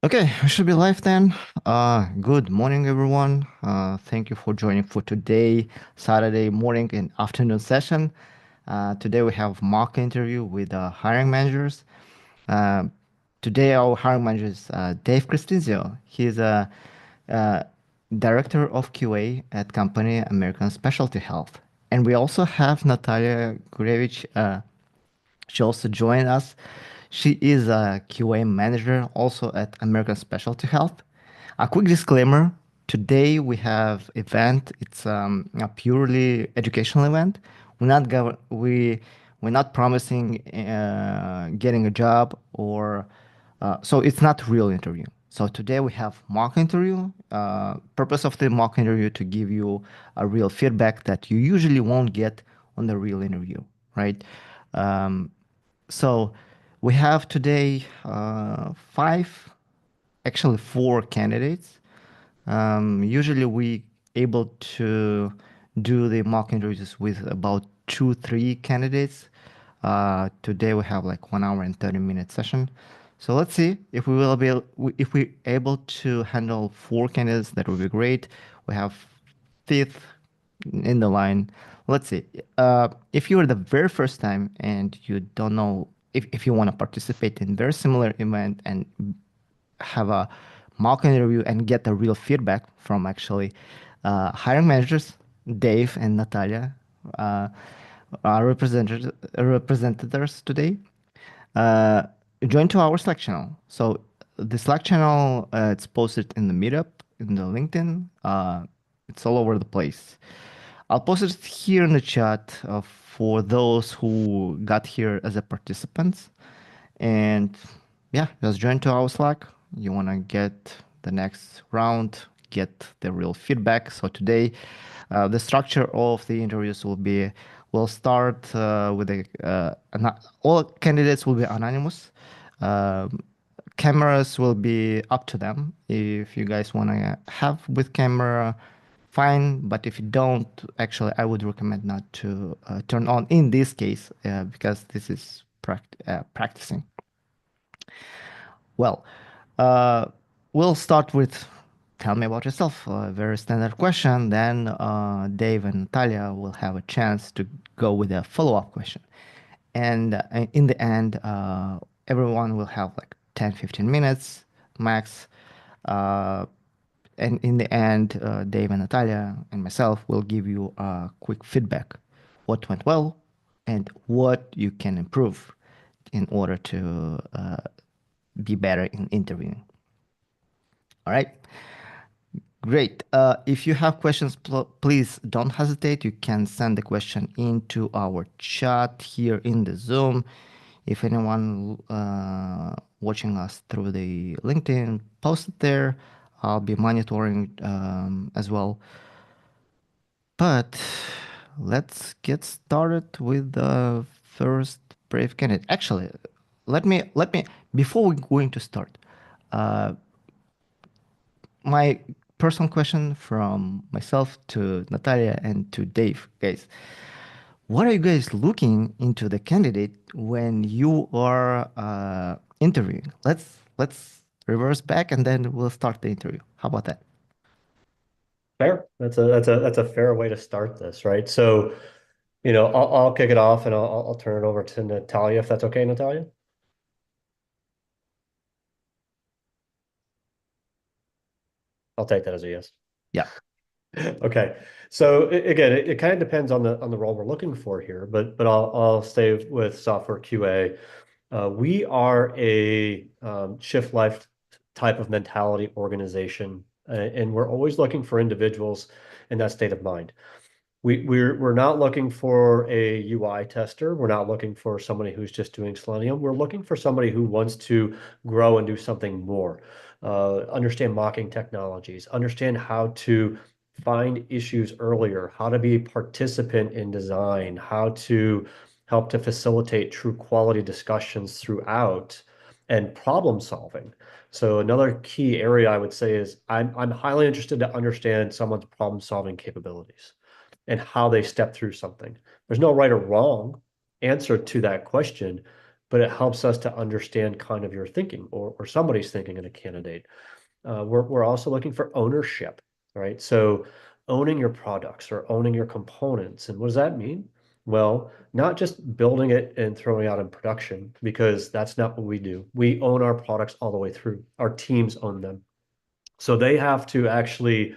Okay, we should be live then. Good morning, everyone. Thank you for joining for today, Saturday morning and afternoon session. Today we have mock interview with hiring managers. Uh, Today our hiring manager is Dave Cristinzio. He's a director of QA at company American Specialty Health, and we also have Nataliya Gurevich. She also joined us. She is a QA manager also at American Specialty Health. A quick disclaimer, today we have event. It's a purely educational event. We're not promising getting a job or so it's not real interview. So today we have mock interview. Purpose of the mock interview to give you a real feedback that you usually won't get on the real interview, right? Um, so we have today actually four candidates. Usually we able to do the mock interviews with about two, three candidates. Today we have like 1 hour and 30-minute session. So let's see if we will be if we able to handle four candidates. That would be great. We have fifth in the line. Let's see. If you're the very first time and you don't know if you want to participate in very similar event and have a mock interview and get the real feedback from actually hiring managers, Dave and Nataliya, uh, our representatives today. Uh, Join to our Slack channel. So the Slack channel, it's posted in the Meetup, in the LinkedIn. It's all over the place. I'll post it here in the chat for those who got here as a participants. And yeah, just join to our Slack. You want to get the next round, get the real feedback. So today, the structure of the interviews will be, we'll start with all candidates will be anonymous. Um, Cameras will be up to them. If you guys want to have with camera, fine. But if you don't, actually, I would recommend not to turn on in this case because this is practicing. Well, uh, we'll start with tell me about yourself. A very standard question. Then Dave and Natalia will have a chance to go with a follow-up question. And in the end, everyone will have like 10, 15 minutes max. Uh, and in the end, Dave and Natalia and myself will give you a quick feedback. What went well and what you can improve in order to be better in interviewing. All right. Great. If you have questions, please don't hesitate. You can send the question into our chat here in the Zoom. If anyone watching us through the LinkedIn, post it there. I'll be monitoring as well. But let's get started with the first brave candidate. Actually, let me before we're going to start. Uh, my personal question from myself to Natalia and to Dave, guys. What are you guys looking into the candidate when you are interviewing? Let's reverse back and then we'll start the interview. How about that? Fair. That's a fair way to start this, right? So, I'll kick it off and I'll turn it over to Natalia if that's okay, Natalia. I'll take that as a yes. Yeah. Okay. So again, it kind of depends on the role we're looking for here, but I'll stay with software QA. We are a shift left type of mentality organization, and we're always looking for individuals in that state of mind. We're not looking for a UI tester. We're not looking for somebody who's just doing Selenium. We're looking for somebody who wants to grow and do something more, understand mocking technologies, understand how to find issues earlier, how to be a participant in design, how to help to facilitate true quality discussions throughout, and problem solving. So another key area I would say is I'm highly interested to understand someone's problem solving capabilities and how they step through something. There's no right or wrong answer to that question, but it helps us to understand kind of your thinking or somebody's thinking in a candidate. We're also looking for ownership, right? So owning your products or owning your components. And what does that mean? Well, not just building it and throwing out in production, because that's not what we do. We own our products all the way through. Our teams own them. So they have to actually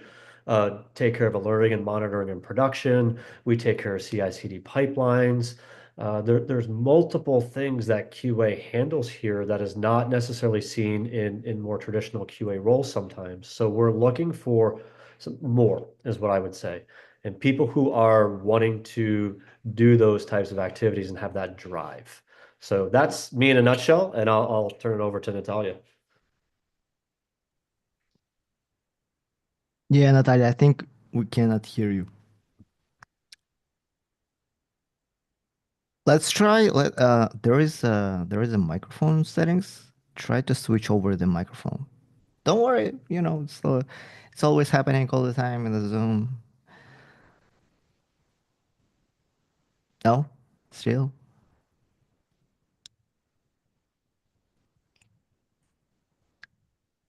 take care of alerting and monitoring and production. We take care of CI/CD pipelines. There's multiple things that QA handles here that is not necessarily seen in more traditional QA roles sometimes. So we're looking for some more, is what I would say. And people who are wanting to do those types of activities and have that drive. So that's me in a nutshell, and I'll turn it over to Nataliya. Yeah, Natalia, I think we cannot hear you. Let's try. There is a microphone settings. Try to switch over the microphone. Don't worry, it's always happening all the time in the Zoom. No, still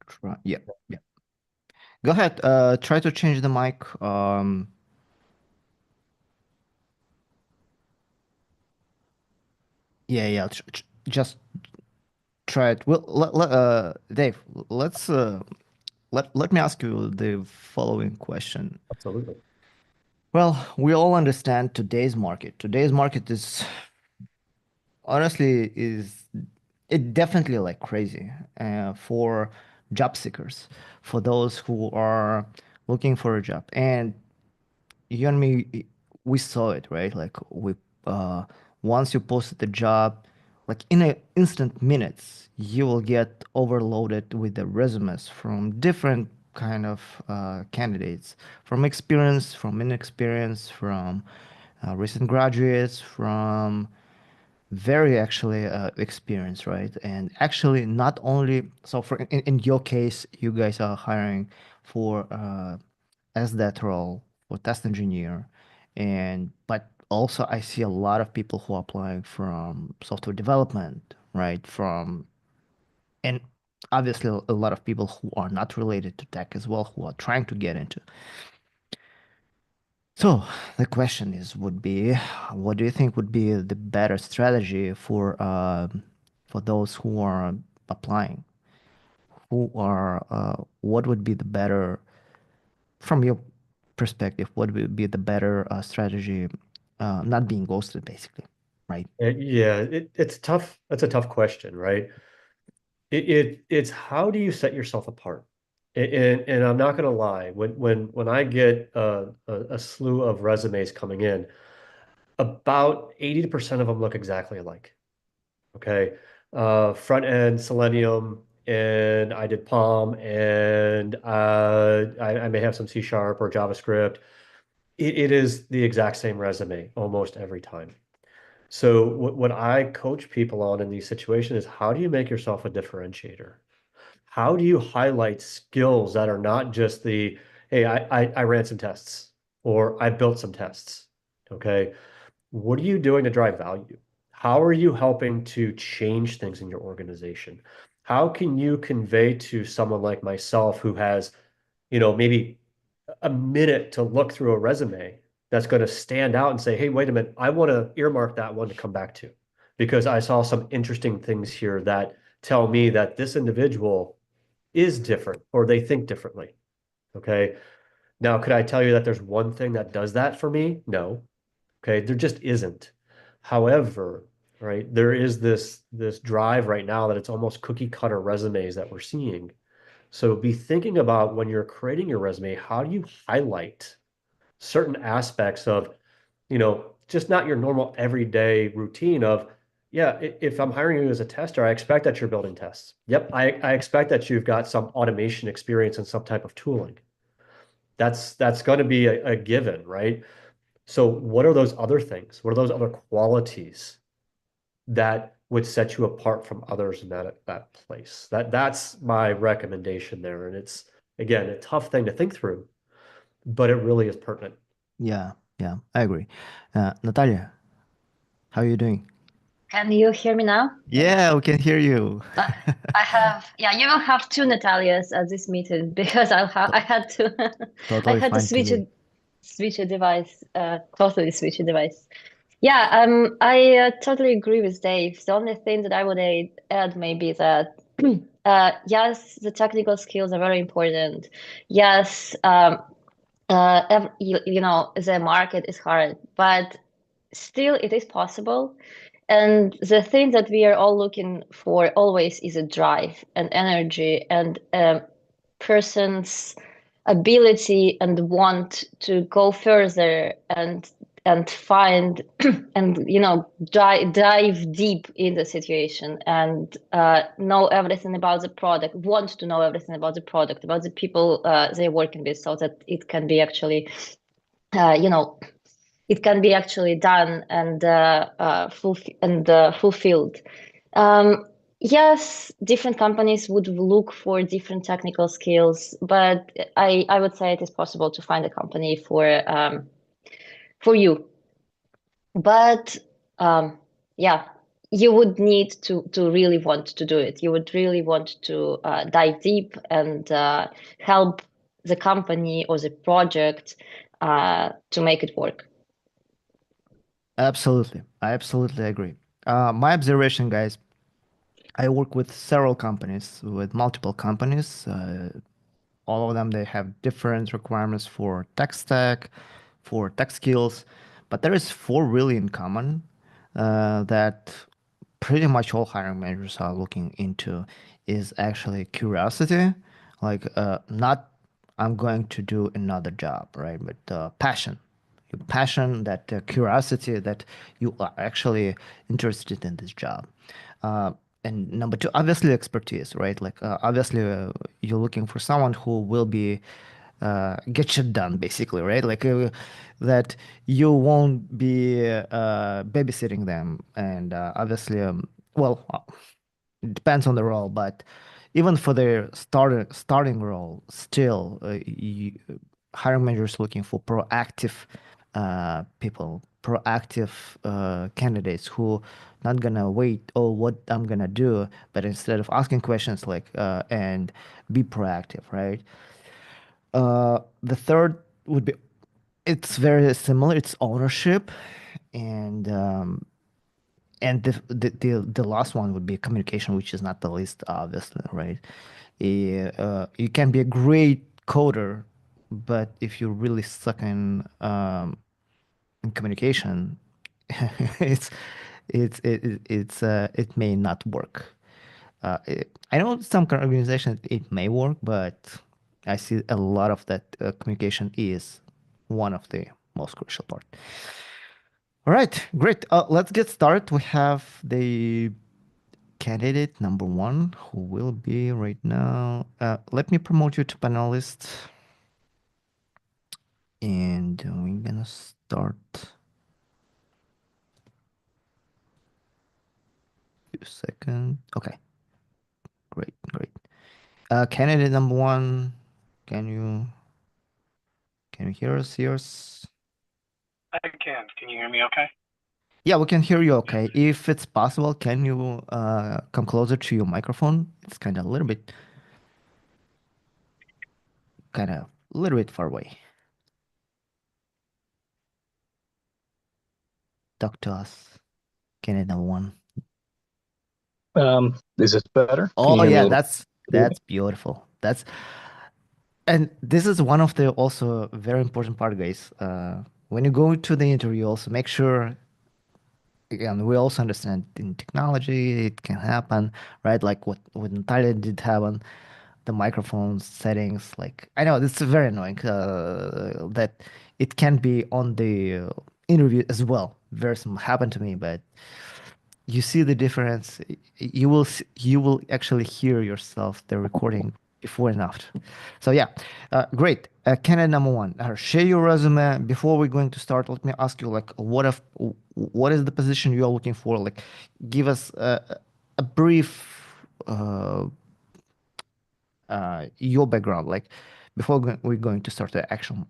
try. Yeah, yeah. Go ahead. Try to change the mic. Yeah, yeah. Just try it. Well, Dave, let me ask you the following question. Absolutely. Well, we all understand today's market. Today's market is honestly is it definitely like crazy for job seekers, for those who are looking for a job. And you and me, we saw it, right? Like we once you posted the job, like in an instant minutes, you will get overloaded with the resumes from different kind of candidates, from experience, from inexperience, from recent graduates, from very actually experienced, right? And actually, not only so for in your case, you guys are hiring for as that role for test engineer, and but also I see a lot of people who are applying from software development, right? From and obviously a lot of people who are not related to tech as well, who are trying to get into. So the question is, would be, what do you think would be the better strategy for those who are applying? Who are what would be the better, from your perspective, what would be the better strategy? Not being ghosted, basically, right? Yeah, it's tough. That's a tough question, right? It's how do you set yourself apart? And I'm not gonna lie, when I get a slew of resumes coming in, about 80% of them look exactly alike. Okay. Front end Selenium, and I did Palm, and I may have some C Sharp or JavaScript. It is the exact same resume almost every time. So what I coach people on in these situations is how do you make yourself a differentiator? How do you highlight skills that are not just the, hey, I ran some tests or I built some tests. Okay. What are you doing to drive value? How are you helping to change things in your organization? How can you convey to someone like myself who has, maybe a minute to look through a resume that's going to stand out and say, hey, wait a minute, I want to earmark that one to come back to because I saw some interesting things here that tell me that this individual is different or they think differently. Okay. Now, could I tell you that there's one thing that does that for me? No. Okay. There just isn't. However, right, there is this drive right now that it's almost cookie cutter resumes that we're seeing. So be thinking about when you're creating your resume, how do you highlight certain aspects of, just not your normal everyday routine of, yeah, if I'm hiring you as a tester, I expect that you're building tests. Yep, I expect that you've got some automation experience and some type of tooling. That's going to be a given, right? So what are those other things? What are those other qualities that would set you apart from others in that place? That's my recommendation there. And it's again a tough thing to think through, but it really is pertinent. Yeah, yeah, I agree. Natalia, how are you doing? Can you hear me now? Yeah, we can hear you. Uh, I have, yeah, you will have two Natalias at this meeting because I had to, I Totally had to fine to me. switch a device, totally switch a device. Yeah, I totally agree with Dave. The only thing that I would add maybe that, yes, the technical skills are very important. Yes, you know, the market is hard, but still it is possible. And the thing that we are all looking for always is a drive and energy and person's ability and want to go further and find and you know dive deep in the situation and know everything about the product, want to know everything about the product, about the people they're working with, so that it can be actually you know it can be actually done and fulfilled. Um, yes, different companies would look for different technical skills, but I would say it is possible to find a company for you. But yeah, you would need to really want to do it. You would really want to dive deep and help the company or the project to make it work. Absolutely. I absolutely agree. My observation, guys, I work with several companies, with multiple companies. All of them, they have different requirements for tech stack, for tech skills, but there is four really in common that pretty much all hiring managers are looking into is actually curiosity, like not I'm going to do another job, right? But passion, your passion, that curiosity that you are actually interested in this job. Uh, and number two, obviously expertise, right? Like obviously you're looking for someone who will be get shit done, basically, right? Like that you won't be babysitting them, and obviously, it depends on the role, but even for their starting role, still, hiring managers looking for proactive people, proactive candidates who not gonna wait, oh, what I'm gonna do, but instead of asking questions like and be proactive, right? The third would be it's very similar. It's ownership, and the last one would be communication, which is not the least, obviously, right? You can be a great coder, but if you really suck in communication, it's it may not work. I know some kind of organizations it may work, but I see a lot of that communication is one of the most crucial part. All right, great. Let's get started. We have the candidate number one who will be right now. Let me promote you to panelist, and we're gonna start. A second. Okay, great, great. Candidate number one, can you can you hear us? Hear us? I can. Can you hear me okay? Yeah, we can hear you okay. If it's possible, can you come closer to your microphone? It's kind of a little bit far away. Talk to us. Candidate number one. Is this better? Can you Oh hear me a yeah, little clearer? that's beautiful. That's and this is one of the also very important part, guys. When you go to the interview, also make sure again, we also understand in technology it can happen, right? Like what Nataliya did happen, the microphone settings. Like I know this is very annoying that it can be on the interview as well. Very some happened to me, but you see the difference. You will actually hear yourself the recording before and after. So yeah, great. Candidate number one, share your resume. Before we're going to start, let me ask you like what is the position you are looking for? Like, give us a brief your background. Like before we're going to start the actual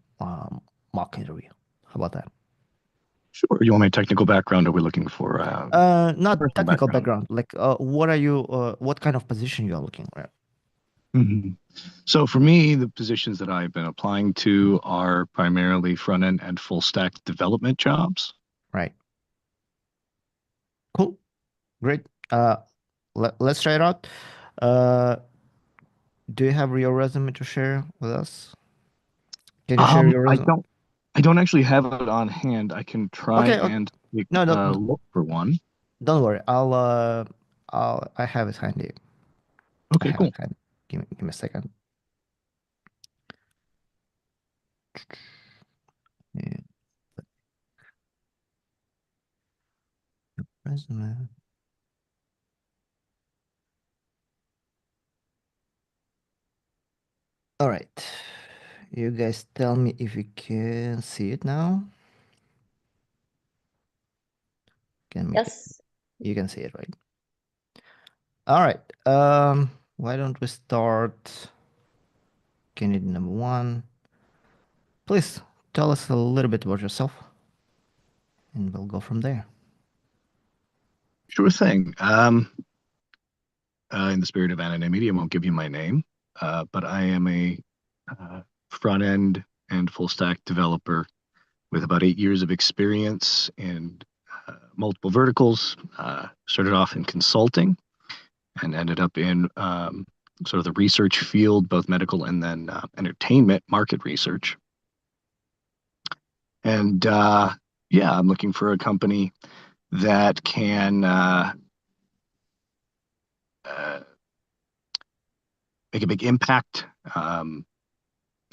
mock interview. How about that? Sure. You want my technical background, or are we looking for Not personal technical background? background. Like, what are you? What kind of position you are looking at? So for me, the positions that I've been applying to are primarily front end and full stack development jobs. Right. Cool. Great. Let's try it out. Do you have your resume to share with us? Can you share your resume? I don't actually have it on hand. I can try Okay. and take No, a look for one. don't worry. I have it handy. Okay, cool. Give me a second. Yeah. Resume. All right. You guys tell me if you can see it now. Yes. You can see it, right? All right. Why don't we start candidate number 1? Please tell us a little bit about yourself, and we'll go from there. Sure thing. In the spirit of anonymity, I won't give you my name, but I am a front end and full stack developer with about 8 years of experience in multiple verticals. Started off in consulting and ended up in sort of the research field, both medical and then entertainment market research. And yeah, I'm looking for a company that can make a big impact,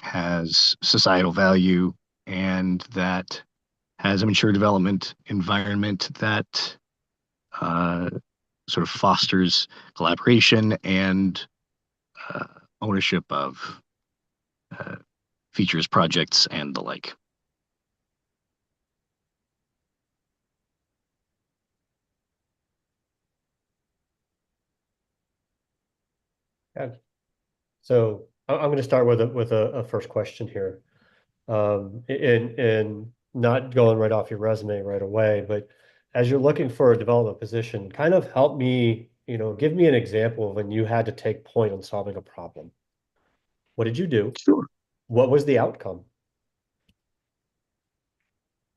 has societal value, and that has a mature development environment that sort of fosters collaboration and ownership of features, projects, and the like. Okay. So I'm going to start with a first question here. In not going right off your resume right away, but as you're looking for a development position, kind of help me, give me an example of when you had to take point on solving a problem. What did you do? Sure. What was the outcome?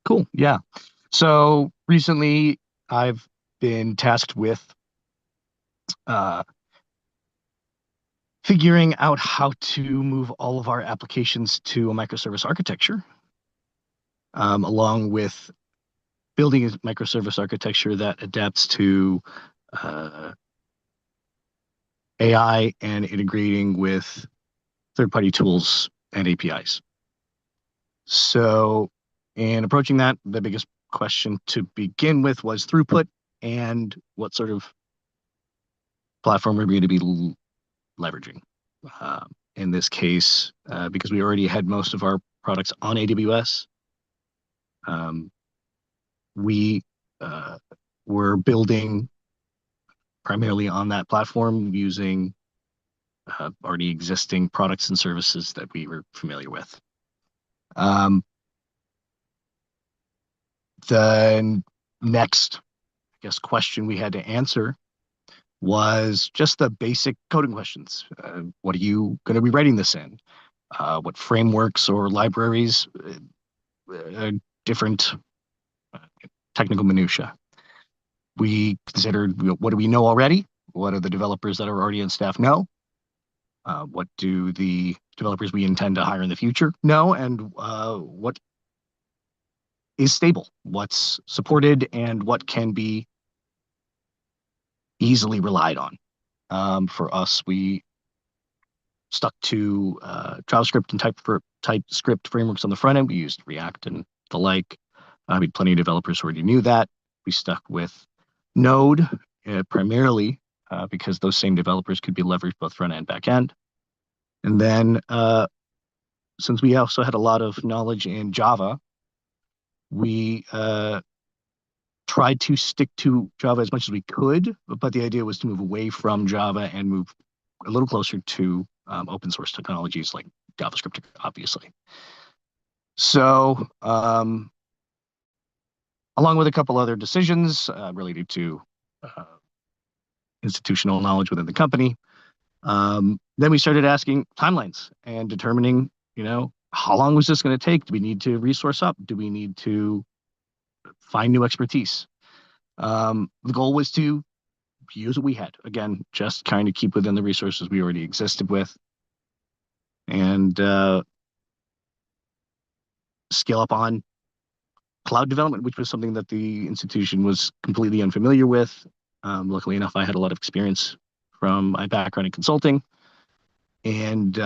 Cool. Yeah. So recently I've been tasked with figuring out how to move all of our applications to a microservice architecture, along with building a microservice architecture that adapts to AI and integrating with third-party tools and APIs. So in approaching that, the biggest question to begin with was throughput and what sort of platform we're going to be leveraging. In this case, because we already had most of our products on AWS, we were building primarily on that platform using already existing products and services that we were familiar with. The next, I guess, question we had to answer was just the basic coding questions. What are you going to be writing this in? What frameworks or libraries? Different technical minutia. We considered, what do we know already? What do the developers that are already on staff know? What do the developers we intend to hire in the future know? And what is stable? What's supported and what can be easily relied on? For us, we stuck to JavaScript and TypeScript frameworks on the front end. We used React and the like. We had plenty of developers who already knew that. We stuck with Node primarily because those same developers could be leveraged both front end and back end. And then since we also had a lot of knowledge in Java, we tried to stick to Java as much as we could, but the idea was to move away from Java and move a little closer to open source technologies like JavaScript, obviously. So along with a couple other decisions related to institutional knowledge within the company. Then we started asking timelines and determining, how long was this going to take? Do we need to resource up? Do we need to find new expertise? The goal was to use what we had. Again, just kind of keep within the resources we already existed with, and scale up on cloud development, which was something that the institution was completely unfamiliar with. Luckily enough, I had a lot of experience from my background in consulting. And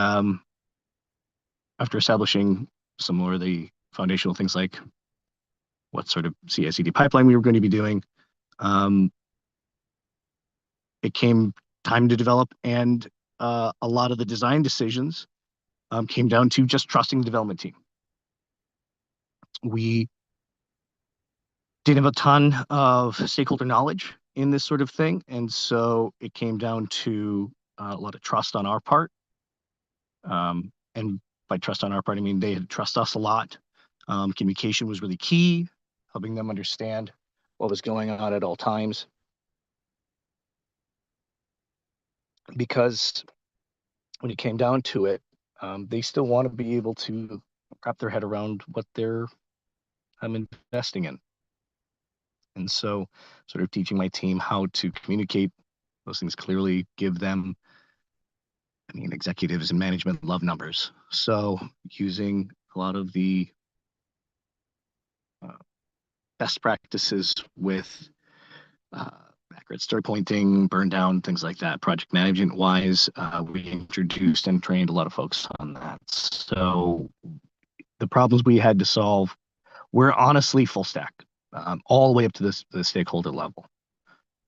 after establishing some more of the foundational things like what sort of CI/CD pipeline we were going to be doing, it came time to develop. And a lot of the design decisions came down to just trusting the development team. We didn't have a ton of stakeholder knowledge in this sort of thing. And so it came down to a lot of trust on our part. And by trust on our part, I mean they had to trust us a lot. Communication was really key, helping them understand what was going on at all times. Because when it came down to it, they still want to be able to wrap their head around what they're investing in. And so sort of teaching my team how to communicate those things clearly, give them, executives and management love numbers. So using a lot of the best practices with accurate story pointing, burn down, things like that, project management wise, we introduced and trained a lot of folks on that. So the problems we had to solve were honestly full stack, all the way up to the stakeholder level.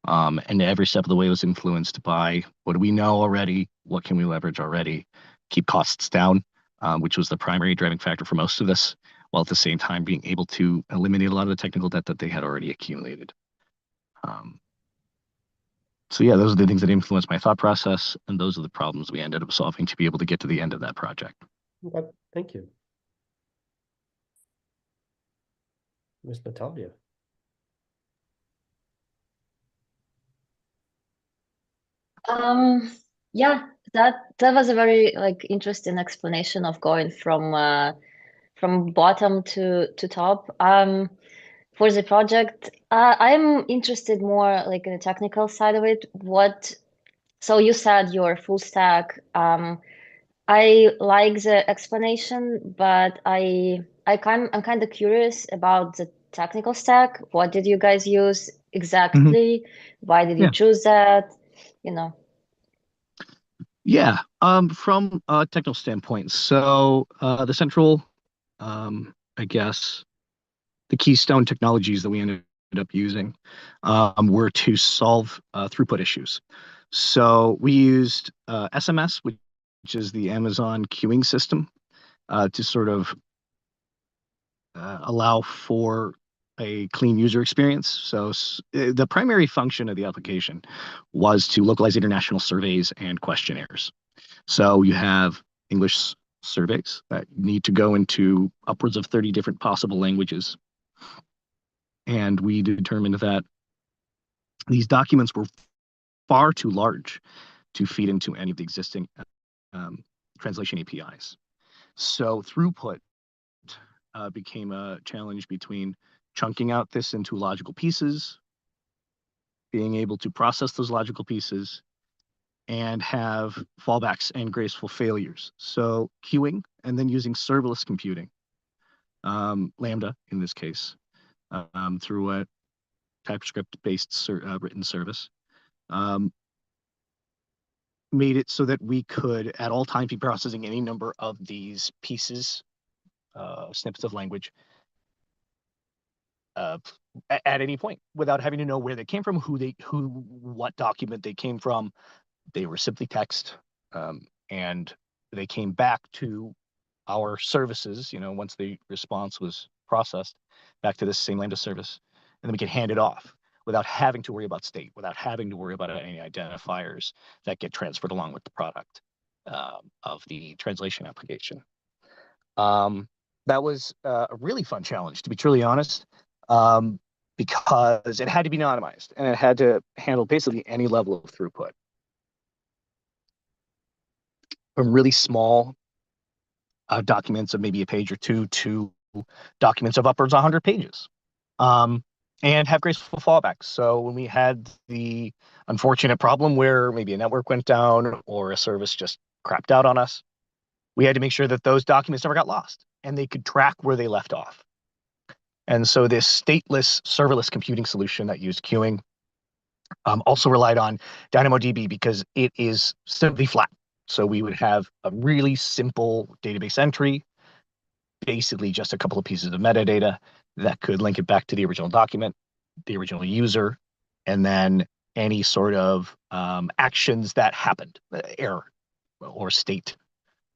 And every step of the way was influenced by what do we know already? What can we leverage already? Keep costs down, which was the primary driving factor for most of this, while at the same time being able to eliminate a lot of the technical debt that they had already accumulated. So yeah, those are the things that influenced my thought process, and those are the problems we ended up solving to be able to get to the end of that project. Okay, thank you. Ms. Nataliya. Yeah, that was a very interesting explanation of going from bottom to top. For the project, I'm interested more in the technical side of it. So you said you're full stack. I like the explanation, but I'm kind of curious about the technical stack. What did you guys use exactly? Why did you choose that? Yeah, from a technical standpoint. So the central, I guess, the keystone technologies that we ended up using were to solve throughput issues. So we used SMS, which is the Amazon queuing system, to sort of allow for a clean user experience. So the primary function of the application was to localize international surveys and questionnaires. So you have English surveys that need to go into upwards of 30 different possible languages. And we determined that these documents were far too large to feed into any of the existing translation APIs. So throughput became a challenge between chunking out this into logical pieces, being able to process those logical pieces, and have fallbacks and graceful failures. So queuing and then using serverless computing, Lambda in this case, through a TypeScript-based written service, made it so that we could at all times be processing any number of these pieces, snippets of language, at any point without having to know where they came from, what document they came from. They were simply text, and they came back to our services, once the response was processed, back to this same Lambda service, and then we could hand it off without having to worry about state, without having to worry about any identifiers that get transferred along with the product of the translation application. That was a really fun challenge, to be truly honest. because it had to be anonymized and it had to handle basically any level of throughput. From really small documents of maybe a page or two to documents of upwards of 100 pages. And have graceful fallbacks. So when we had the unfortunate problem where maybe a network went down or a service just crapped out on us, we had to make sure that those documents never got lost and they could track where they left off. And so this stateless serverless computing solution that used queuing also relied on DynamoDB because it is simply flat. So we would have a really simple database entry, basically just a couple of pieces of metadata that could link it back to the original document, the original user, and then any sort of actions that happened, error or state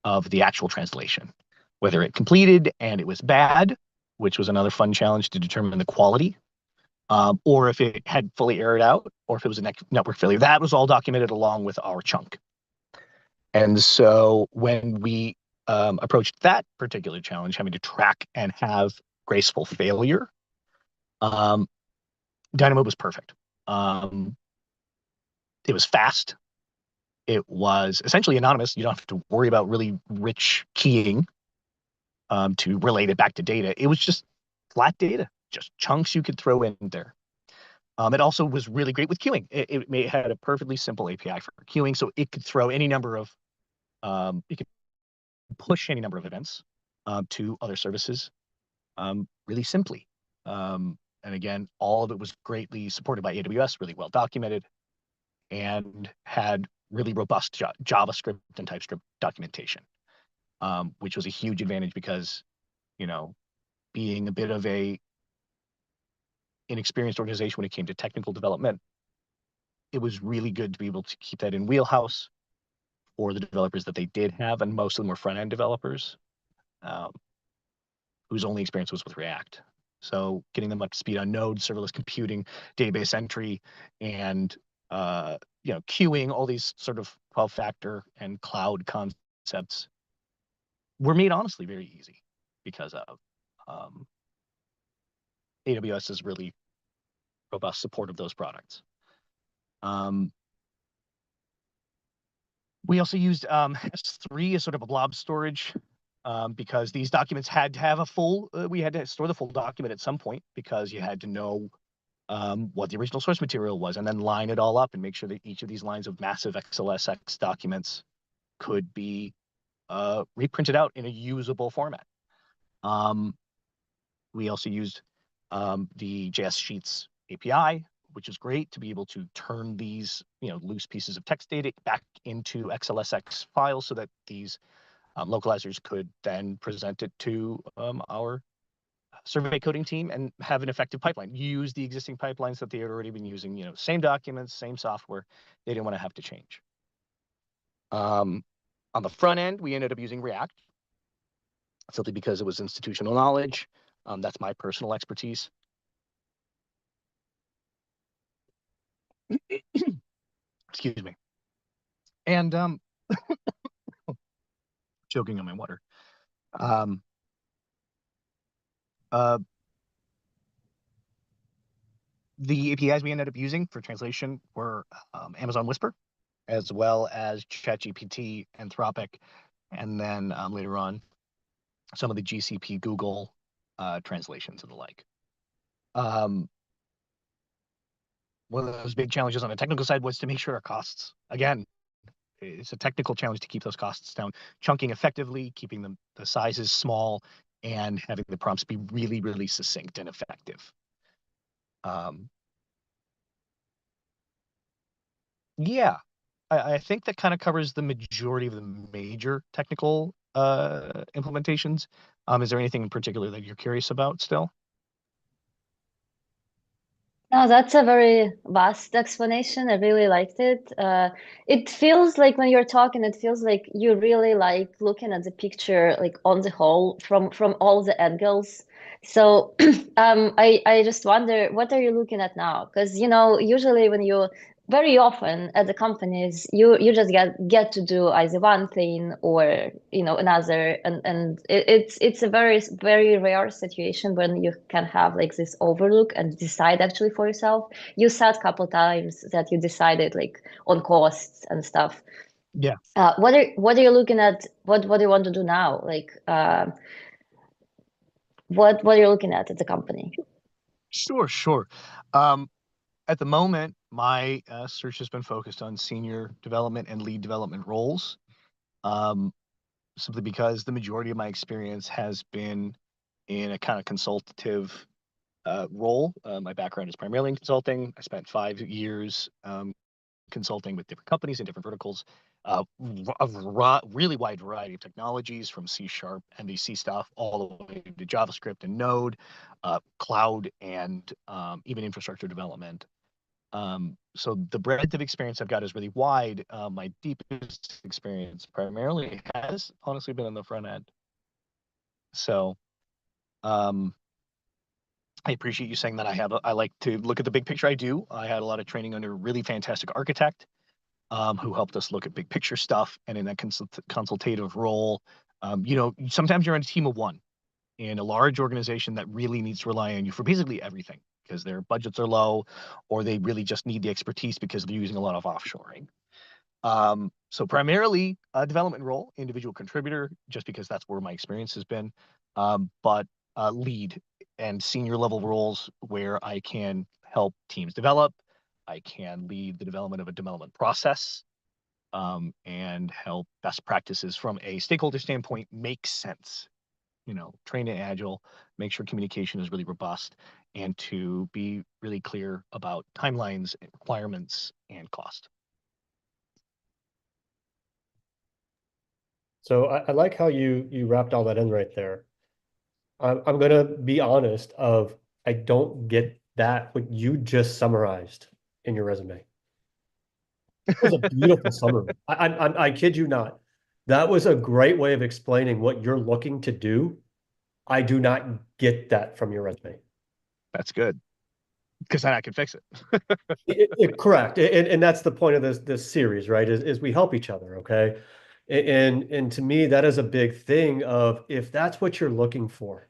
of the actual translation, whether it completed and it was bad, which was another fun challenge to determine the quality, or if it had fully errored out, or if it was a network failure. That was all documented along with our chunk. And so when we approached that particular challenge, having to track and have graceful failure, Dynamo was perfect. It was fast. It was essentially anonymous. You don't have to worry about really rich keying to relate it back to data. It was just flat data, just chunks you could throw in there. It also was really great with queuing. It had a perfectly simple API for queuing, so it could throw any number of, it could push any number of events to other services really simply. And again, all of it was greatly supported by AWS, really well documented, and had really robust JavaScript and TypeScript documentation, which was a huge advantage because, you know, being a bit of a inexperienced organization when it came to technical development, it was really good to be able to keep that in wheelhouse for the developers that they did have, and most of them were front-end developers whose only experience was with React. So getting them up to speed on Node, serverless computing, database entry, and you know, queuing, all these sort of 12-factor and cloud concepts were made honestly very easy because of AWS's really robust support of those products. We also used S3 as sort of a blob storage because these documents had to have a full, we had to store the full document at some point because you had to know what the original source material was and then line it all up and make sure that each of these lines of massive XLSX documents could be reprinted out in a usable format. We also used the JS Sheets API, which is great to be able to turn these, you know, loose pieces of text data back into XLSX files so that these localizers could then present it to our survey coding team and have an effective pipeline. Use the existing pipelines that they had already been using, you know, same documents, same software. They didn't want to have to change. On the front end, we ended up using React, simply because it was institutional knowledge. That's my personal expertise. Excuse me. And choking on my water. The APIs we ended up using for translation were Amazon Whisper, as well as ChatGPT, Anthropic, and then later on, some of the GCP Google translations and the like. One of those big challenges on the technical side was to make sure our costs, again, it's a technical challenge to keep those costs down, chunking effectively, keeping the sizes small, and having the prompts be really, really succinct and effective. Yeah, I think that kind of covers the majority of the major technical implementations. Is there anything in particular that you're curious about still? No, that's a very vast explanation. I really liked it. It feels like when you're talking, it feels like you really like looking at the picture, like on the whole, from all the angles. So I just wonder, what are you looking at now? Because, you know, usually when you very often at the companies, you just get to do either one thing or another, and it's a very rare situation when you can have like this overlook and decide actually for yourself. You said a couple times that you decided like on costs and stuff. Yeah. What are you looking at? What do you want to do now? Like, what are you looking at the company? Sure. At the moment, my search has been focused on senior development and lead development roles, simply because the majority of my experience has been in a kind of consultative role. My background is primarily in consulting. I spent 5 years consulting with different companies in different verticals, really wide variety of technologies, from C# MVC stuff all the way to JavaScript and Node, cloud, and even infrastructure development. So the breadth of experience I've got is really wide. My deepest experience primarily has honestly been on the front end. So I appreciate you saying that. I like to look at the big picture. I do. I had a lot of training under a really fantastic architect who helped us look at big picture stuff. And in that consultative role, sometimes you're in a team of one in a large organization that really needs to rely on you for basically everything because their budgets are low, or they really just need the expertise because they're using a lot of offshoring. So primarily a development role, individual contributor, just because that's where my experience has been, but lead and senior level roles where I can help teams develop. I can lead the development of a development process, and help best practices from a stakeholder standpoint make sense. Train in Agile, make sure communication is really robust, and to be really clear about timelines, requirements, and cost. So I like how you wrapped all that in right there. I'm gonna be honest I don't get that what you just summarized in your resume. It was a beautiful summary. I kid you not. That was a great way of explaining what you're looking to do. I do not get that from your resume. That's good, because then I can fix it. Correct. And that's the point of this series, right? Is we help each other, okay? And to me, that is a big thing of if that's what you're looking for,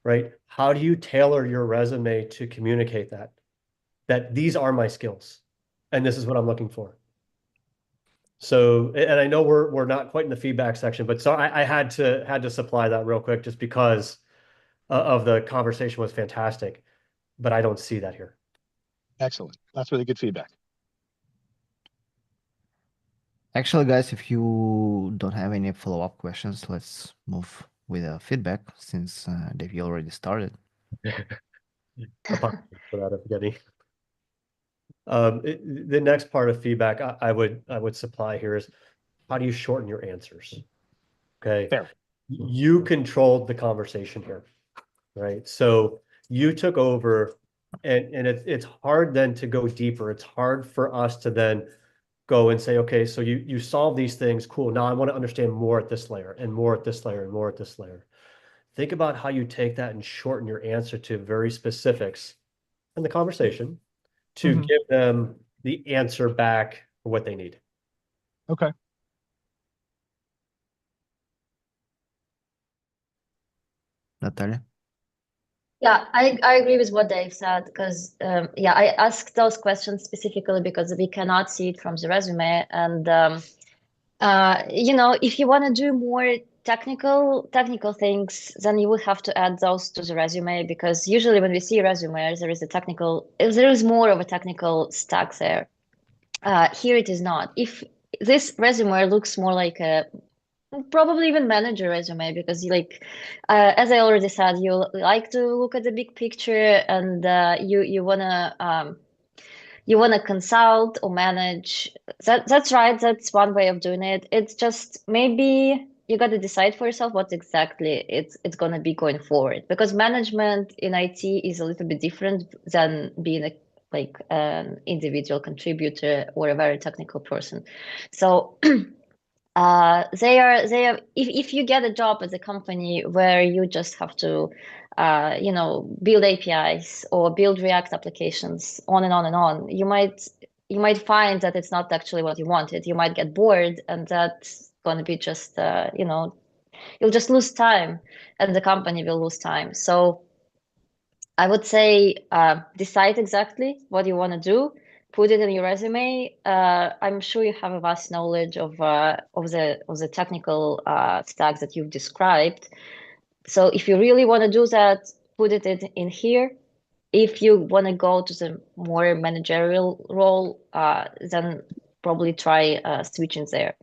right? How do you tailor your resume to communicate that these are my skills and this is what I'm looking for? So, and I know we're not quite in the feedback section, but so I had to supply that real quick just because of the conversation was fantastic, but I don't see that here. Excellent. That's really good feedback. Actually, guys, if you don't have any follow-up questions, let's move with feedback since Davey already started. Apologies for that, if any. The next part of feedback I would supply here is how do you shorten your answers? Okay. Fair. You controlled the conversation here, right? So you took over and it's hard then to go deeper. It's hard for us to then go and say, okay, so you solve these things, cool. Now I want to understand more at this layer and more at this layer and more at this layer. Think about how you take that and shorten your answer to very specifics in the conversation to give them the answer back for what they need. Okay. Nataliya? Yeah, I agree with what Dave said because I asked those questions specifically because we cannot see it from the resume, and if you want to do more technical things, then you would have to add those to the resume because usually when we see resumes, there is more of a technical stack there. Here it is not. If this resume looks more like a probably even manager resume because as I already said, you like to look at the big picture and you wanna consult or manage. That's right. That's one way of doing it. It's just maybe you got to decide for yourself what exactly it's gonna be going forward because management in IT is a little bit different than being an individual contributor or a very technical person. So they are if you get a job at a company where you just have to build APIs or build React applications on and on and on, you might you might find that it's not actually what you wanted. You might get bored, and that's going to be just, you'll just lose time, and the company will lose time. So I would say decide exactly what you want to do, put it in your resume. I'm sure you have a vast knowledge of the technical stacks that you've described. So if you really want to do that, put it in here. If you want to go to the more managerial role, then probably try switching there.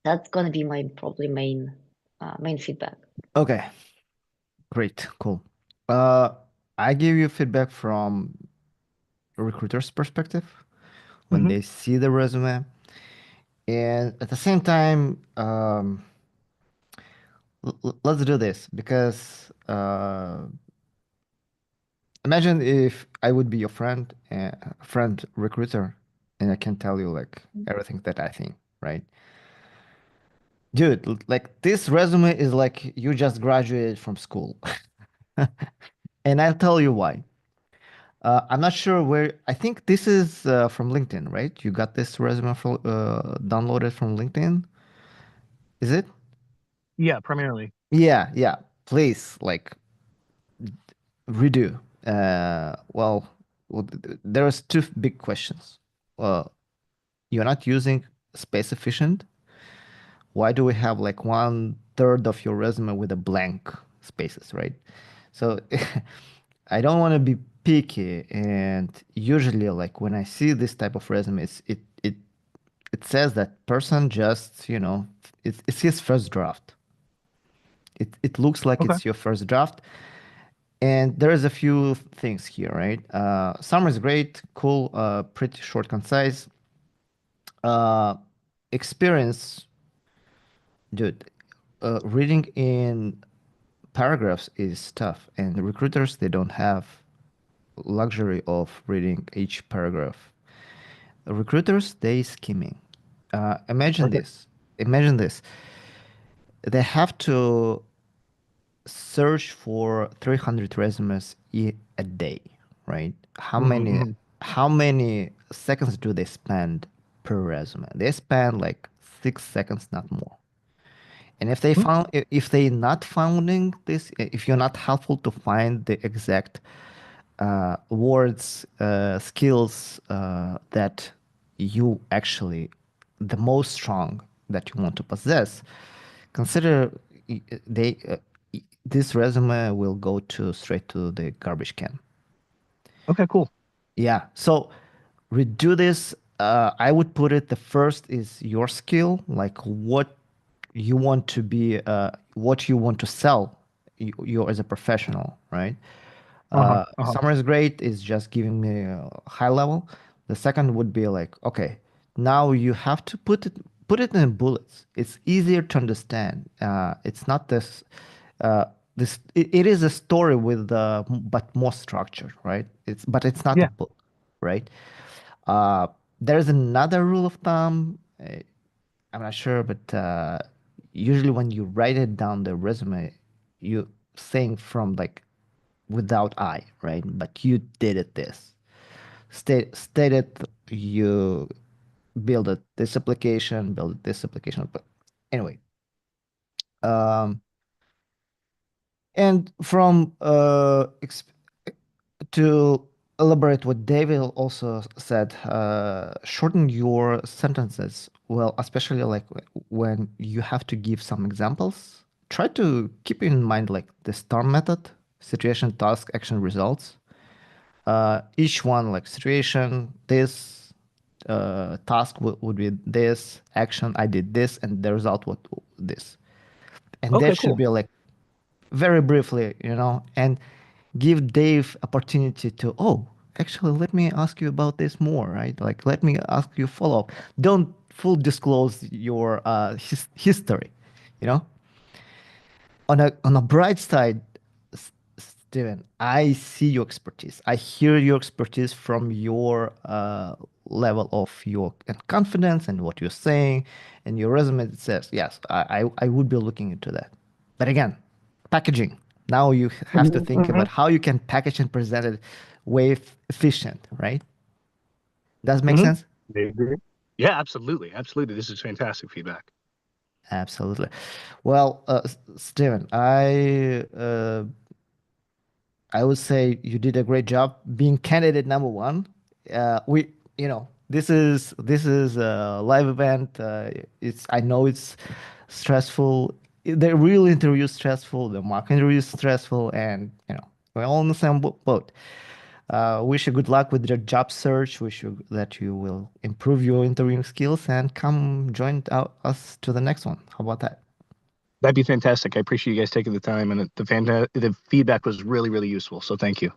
That's going to be my probably main feedback. Okay, great, cool. I give you feedback from a recruiter's perspective when they see the resume, and at the same time, let's do this because imagine if I would be your friend, friend recruiter, and I can tell you like everything that I think, right? Dude, like this resume is like you just graduated from school. And I'll tell you why. I'm not sure where, I think this is from LinkedIn, right? You got this resume from, downloaded from LinkedIn, is it? Yeah, primarily. Yeah, yeah. Please, like, redo. There's two big questions. Well, you're not using space efficient. Why do we have like one third of your resume with a blank spaces, right? So I don't want to be picky, and usually, like when I see this type of resumes, it says that person just, it's his first draft. It looks like Okay. it's your first draft, and there's a few things here, right? Summer is great, cool, pretty short, concise. Uh, Experience, dude. Reading in paragraphs is tough, and recruiters, they don't have luxury of reading each paragraph. Recruiters, they skimming. Imagine Okay. this. Imagine this. They have to search for 300 resumes a day, right? How many Mm-hmm. how many seconds do they spend per resume? They spend like 6 seconds, not more. And if they not finding this, if you're not helpful to find the exact words, skills that you actually the most strong that you want to possess, consider they this resume will go to straight to the garbage can. Okay, cool. Yeah. So redo this. I would put it the first is your skill, like what you want to be, what you want to sell you as a professional, right? Uh-huh. Uh-huh. Summer is great. Is just giving me a high level. The second would be like, okay, now you have to put it in bullets. It's easier to understand. It's not this. It is a story with but more structure, right? It's not a Yeah. book, right? Uh, there's another rule of thumb. I'm not sure, but usually when you write it down the resume, you saying from like without I, right? But you did it this. Stated you build this application, build this application. But anyway, um, and from to elaborate what David also said, shorten your sentences. Well, especially like when you have to give some examples, try to keep in mind like the STAR method: situation, task, action, results. Each one like situation, this task would be this, action, I did this, and the result would this. And Okay, that should cool. be like very briefly, and give Dave opportunity to, oh, actually, let me ask you about this more, right? Like, let me ask you follow up. Don't full disclose your history, you know? On a bright side, Steven, I see your expertise. I hear your expertise from your level of your confidence and what you're saying, and your resume that says, yes, I would be looking into that. But again, packaging. Now you have to think Mm-hmm. about how you can package and present it way efficient, right? Does it make Mhm. sense? I agree. Yeah, absolutely. Absolutely. This is fantastic feedback. Absolutely. Well, Steven, I would say you did a great job being candidate number one. This is a live event. I know it's stressful. The real interview is stressful. The mock interview is stressful, and we're all in the same boat. Wish you good luck with your job search. Wish you that you will improve your interviewing skills and come join us to the next one. How about that? That'd be fantastic. I appreciate you guys taking the time, and the feedback was really, really useful. So thank you.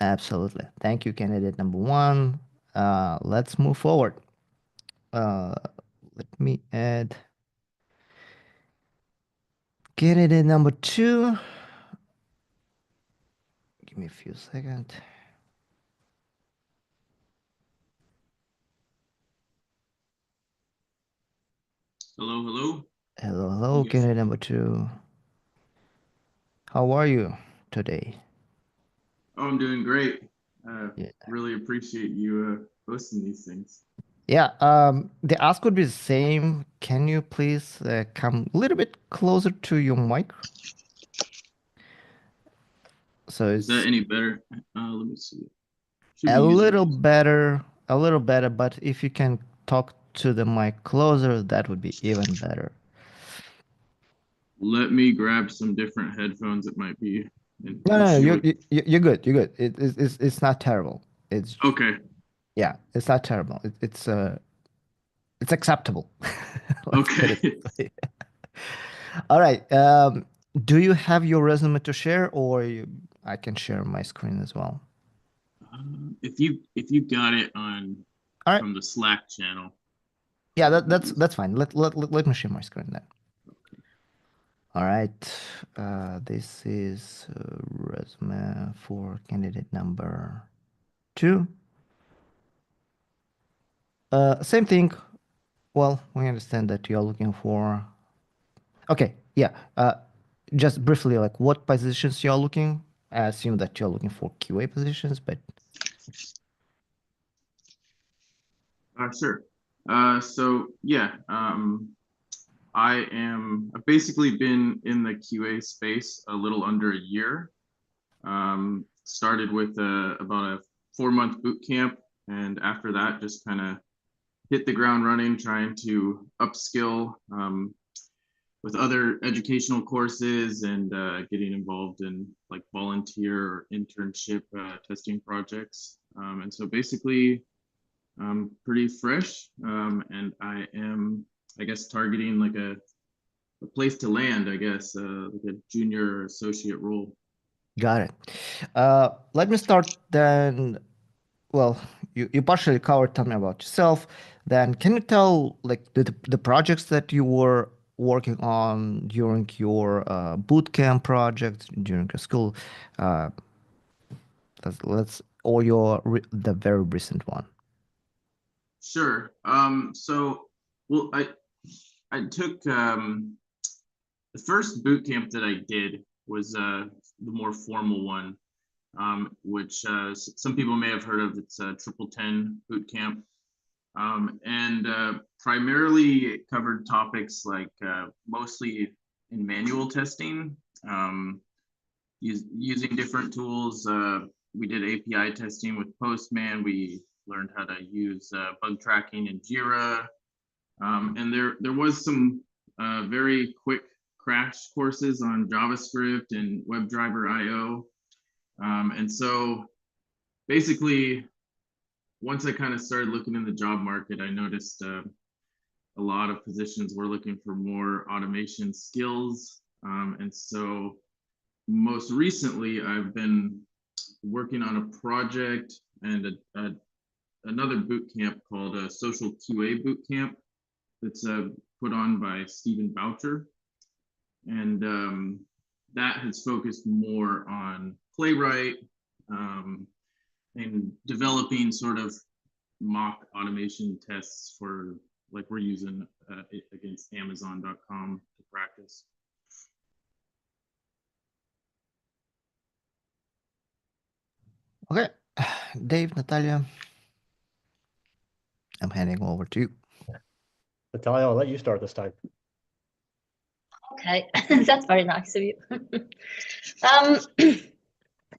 Absolutely. Thank you, candidate number one. Let's move forward. Uh, Let me add candidate number two. Give me a few seconds. Hello, hello. Hello, hello, Yes. candidate number two. How are you today? Oh, I'm doing great. Yeah. Really appreciate you hosting these things. Yeah, the ask would be the same. Can you please come a little bit closer to your mic? So Is that it's any better? Let me see. Should a be using little these. better, but if you can talk to the mic closer, that would be even better. Let me grab some different headphones. It might be an No, issue with. you're good. You're good. It's not terrible. It's Okay. Yeah, it's not terrible. It's acceptable. Let's put it Okay. this way. All right. Do you have your resume to share, or I can share my screen as well? If you got it on All right. from the Slack channel. Yeah, that would be that's fine. Let me share my screen then. Okay. All right. This is resume for candidate number two. Same thing. Well, we understand that you're looking for. Okay, yeah. Just briefly, like what positions you're looking? I assume that you're looking for QA positions, but Sure. So yeah, I've basically been in the QA space a little under a year. Started with about a 4-month boot camp, and after that, just kind of hit the ground running, trying to upskill with other educational courses and getting involved in like volunteer or internship testing projects. And so basically, I'm pretty fresh, and I am, I guess, targeting like a place to land, I guess, like a junior or associate role. got it. Let me start then. Well, you partially covered. Tell me about yourself. Then, can you tell like the projects that you were working on during your boot camp project during your school? Uh, or the very recent one. Sure. So, well, I took the first boot camp that I did was the more formal one, which some people may have heard of. It's a 10 boot camp, and primarily it covered topics like mostly in manual testing, using different tools. We did API testing with Postman. We learned how to use bug tracking in Jira, and there was some very quick crash courses on JavaScript and WebDriver IO. And so basically, once I kind of started looking in the job market, I noticed a lot of positions were looking for more automation skills. And so most recently, I've been working on a project and another boot camp called a Social QA Boot Camp that's put on by Stephen Boucher. And that has focused more on Playwright and developing sort of mock automation tests for like we're using it against Amazon.com to practice. Okay, Dave, Natalia. I'm handing over to you. Nataliya, I'll let you start this time. Okay, that's very nice of you.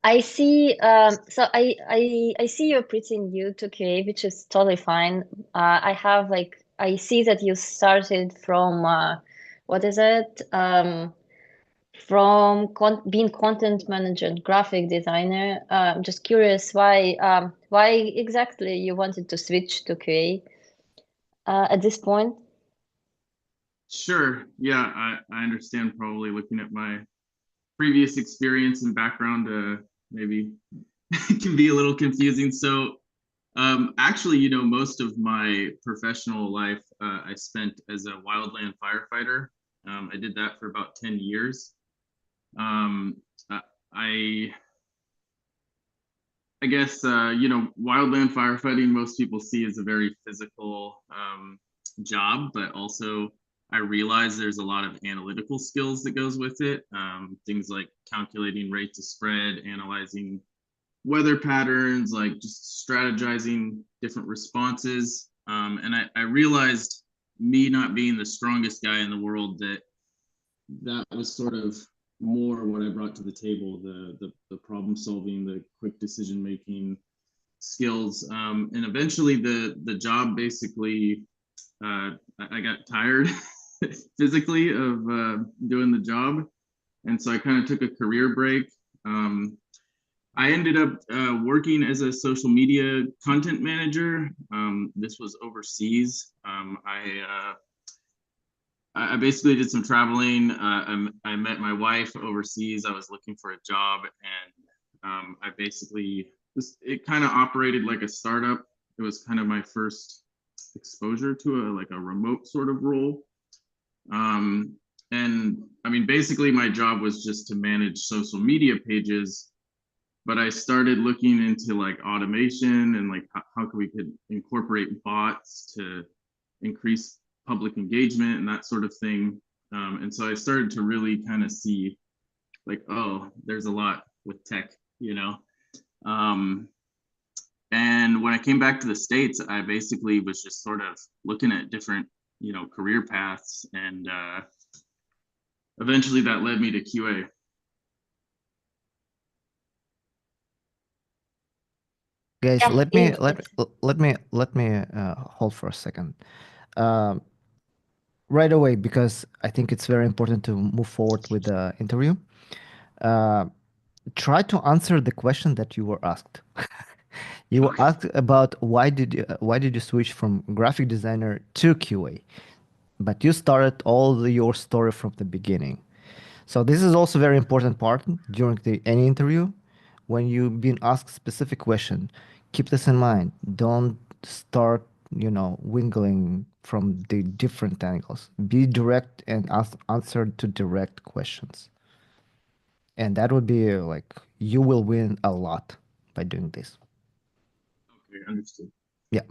I see. So I see you're pretty new to QA, which is totally fine. I see that you started from what is it? From being content manager and graphic designer. I'm just curious why exactly you wanted to switch to QA at this point. Sure. Yeah, I understand. Probably looking at my previous experience and background, maybe it can be a little confusing. So actually, most of my professional life I spent as a wildland firefighter. I did that for about 10 years. Um, I I guess wildland firefighting most people see as a very physical job, but also I realize there's a lot of analytical skills that goes with it. Things like calculating rates of spread, analyzing weather patterns, like just strategizing different responses. And I realized, me not being the strongest guy in the world, that was sort of more what I brought to the table, the problem solving, the quick decision making skills. And eventually the job basically, I got tired physically of doing the job. And so I kind of took a career break. I ended up working as a social media content manager. This was overseas. I basically did some traveling. I met my wife overseas. I was looking for a job, and I basically it kind of operated like a startup. It was kind of my first exposure to a remote sort of role. And I mean, basically, my job was just to manage social media pages. But I started looking into like automation and like how we could incorporate bots to increase public engagement and that sort of thing. And so I started to really kind of see like, oh, there's a lot with tech, you know. And when I came back to the States, I basically was just sort of looking at different, career paths, and eventually that led me to QA. Guys, Yeah, let me hold for a second. Um, right away, because I think it's very important to move forward with the interview. Uh, Try to answer the question that you were asked. You were asked about why did you switch from graphic designer to QA, but you started your story from the beginning. So this is also very important part during any interview. When you've been asked specific question, keep this in mind. Don't start, wiggling from the different angles. Be direct and answer to direct questions. And that would be like, you will win a lot by doing this. Okay, understood. Yeah.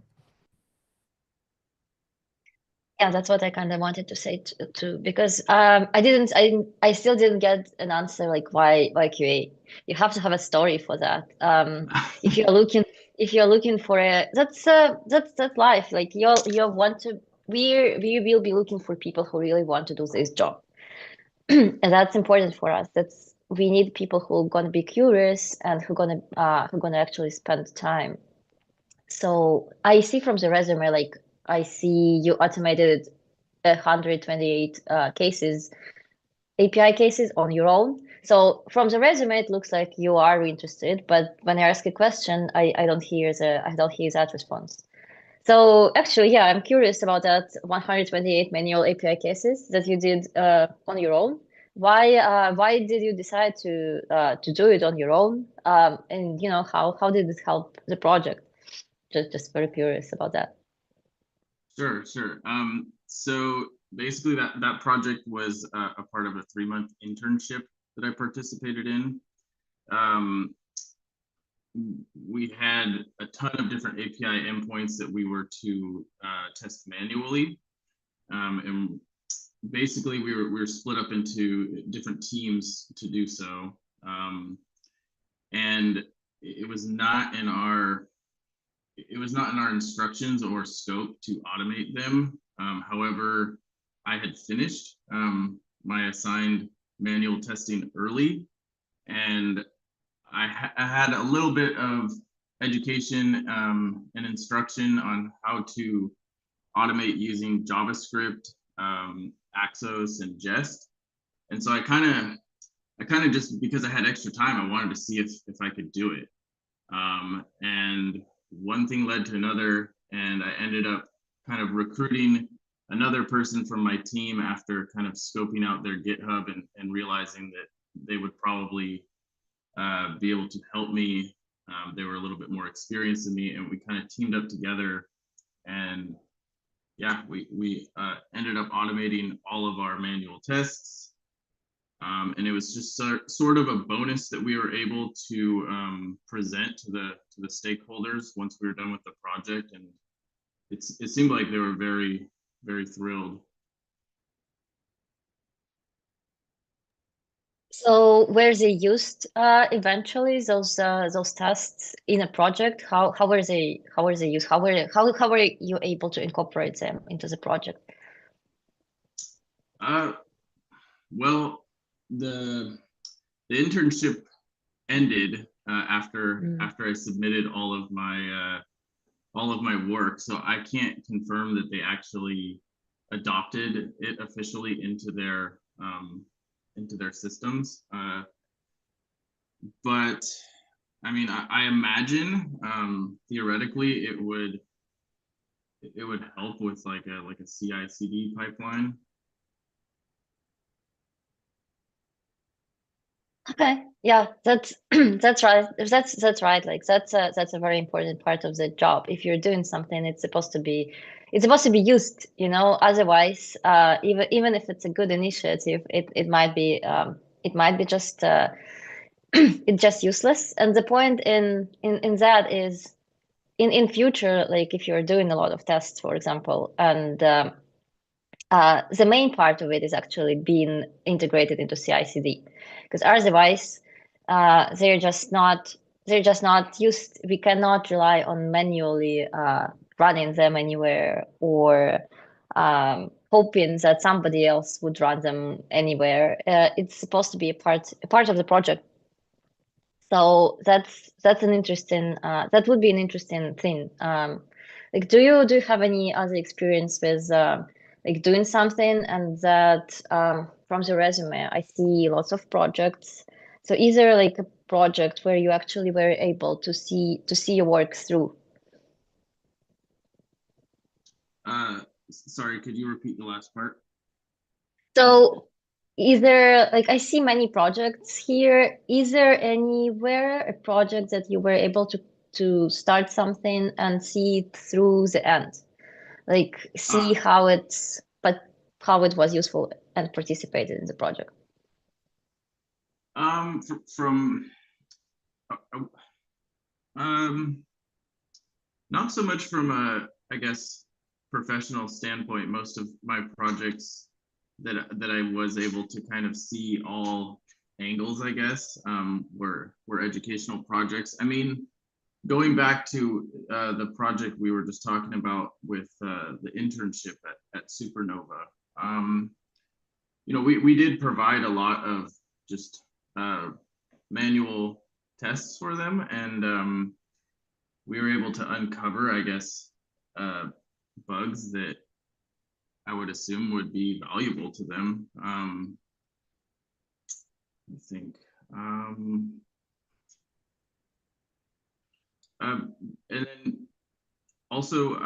Yeah, that's what I kind of wanted to say too, because I still didn't get an answer like why QA. You have to have a story for that. If you're looking for that's life. Like you want to we will be looking for people who really want to do this job, and that's important for us. We need people who are gonna be curious and who gonna actually spend time. So I see from the resume, like I see you automated 128 cases, API cases on your own. So from the resume, it looks like you are interested, but when I ask a question, I don't hear that response. So actually, yeah, I'm curious about that 128 manual API cases that you did on your own. Why did you decide to do it on your own? And how did it help the project? Just very curious about that. Sure. So basically that project was a part of a 3-month internship that I participated in. We had a ton of different API endpoints that we were to test manually. And basically we were split up into different teams to do so. And it was not in our it was not in our instructions or scope to automate them. However, I had finished my assigned manual testing early, and I had a little bit of education and instruction on how to automate using JavaScript, Axos, and Jest. And so I kind of just, because I had extra time, I wanted to see if I could do it. And one thing led to another, and I ended up kind of recruiting another person from my team after kind of scoping out their GitHub and realizing that they would probably be able to help me. They were a little bit more experienced than me, and we kind of teamed up together. And yeah, we ended up automating all of our manual tests. And it was just sort of a bonus that we were able to present to the stakeholders once we were done with the project, and it seemed like they were very, very thrilled. So were they used eventually, those tests in a project? How were they used? How were you able to incorporate them into the project? Well, the internship ended after I submitted all of my work, so I can't confirm that they actually adopted it officially into their systems. But I mean, I imagine theoretically it would help with like a CI/CD pipeline. Okay, yeah, that's that's right. That's right. Like that's a very important part of the job. If you're doing something, it's supposed to be used, you know. Otherwise, even if it's a good initiative, it might be just it's just useless. And the point in that is in future, like if you're doing a lot of tests, for example, and the main part of it is actually being integrated into CI/CD, because otherwise, they're just not used. We cannot rely on manually running them anywhere, or hoping that somebody else would run them anywhere. It's supposed to be a part of the project. So that's an interesting that would be an interesting thing. Like, do you have any other experience with like doing something and that from the resume I see lots of projects. So is there like a project where you actually were able to see your work through? Sorry, could you repeat the last part? So is there, like, I see many projects here. Is there anywhere a project that you were able to start something and see it through the end? Like see how it was useful and participated in the project? Not so much from a, I guess, professional standpoint. Most of my projects that I was able to kind of see all angles, I guess, were educational projects. I mean, going back to the project we were just talking about with the internship at Supernova, you know, we did provide a lot of just manual tests for them, and we were able to uncover, I guess, bugs that I would assume would be valuable to them. I think. And then also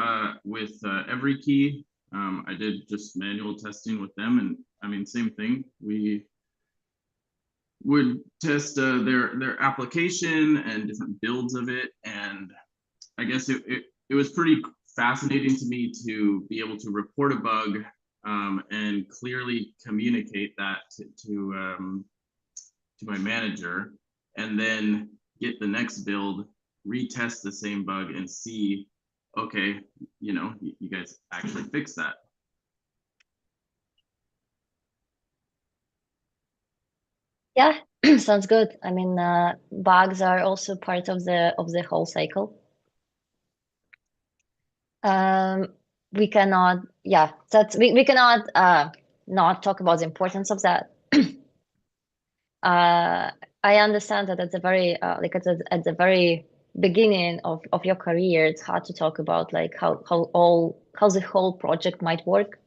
with EveryKey, I did just manual testing with them, and I mean, same thing. We would test their application and different builds of it, and I guess it was pretty fascinating to me to be able to report a bug and clearly communicate that to my manager, and then get the next build, retest the same bug, and see, okay, you know, you guys actually fix that. Yeah, sounds good. I mean, bugs are also part of the whole cycle. We cannot, yeah, we cannot not talk about the importance of that. I understand that at the very like at the very beginning of your career, it's hard to talk about like how the whole project might work.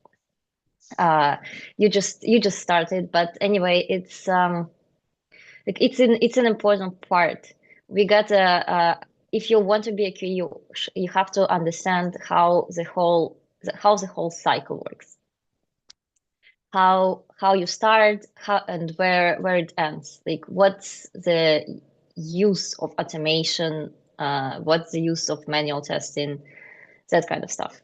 You just started, but anyway, it's like it's an important part. We got if you want to be a QA, you have to understand how the whole cycle works. How you start, how and where it ends. Like what's the use of automation, what's the use of manual testing, that kind of stuff.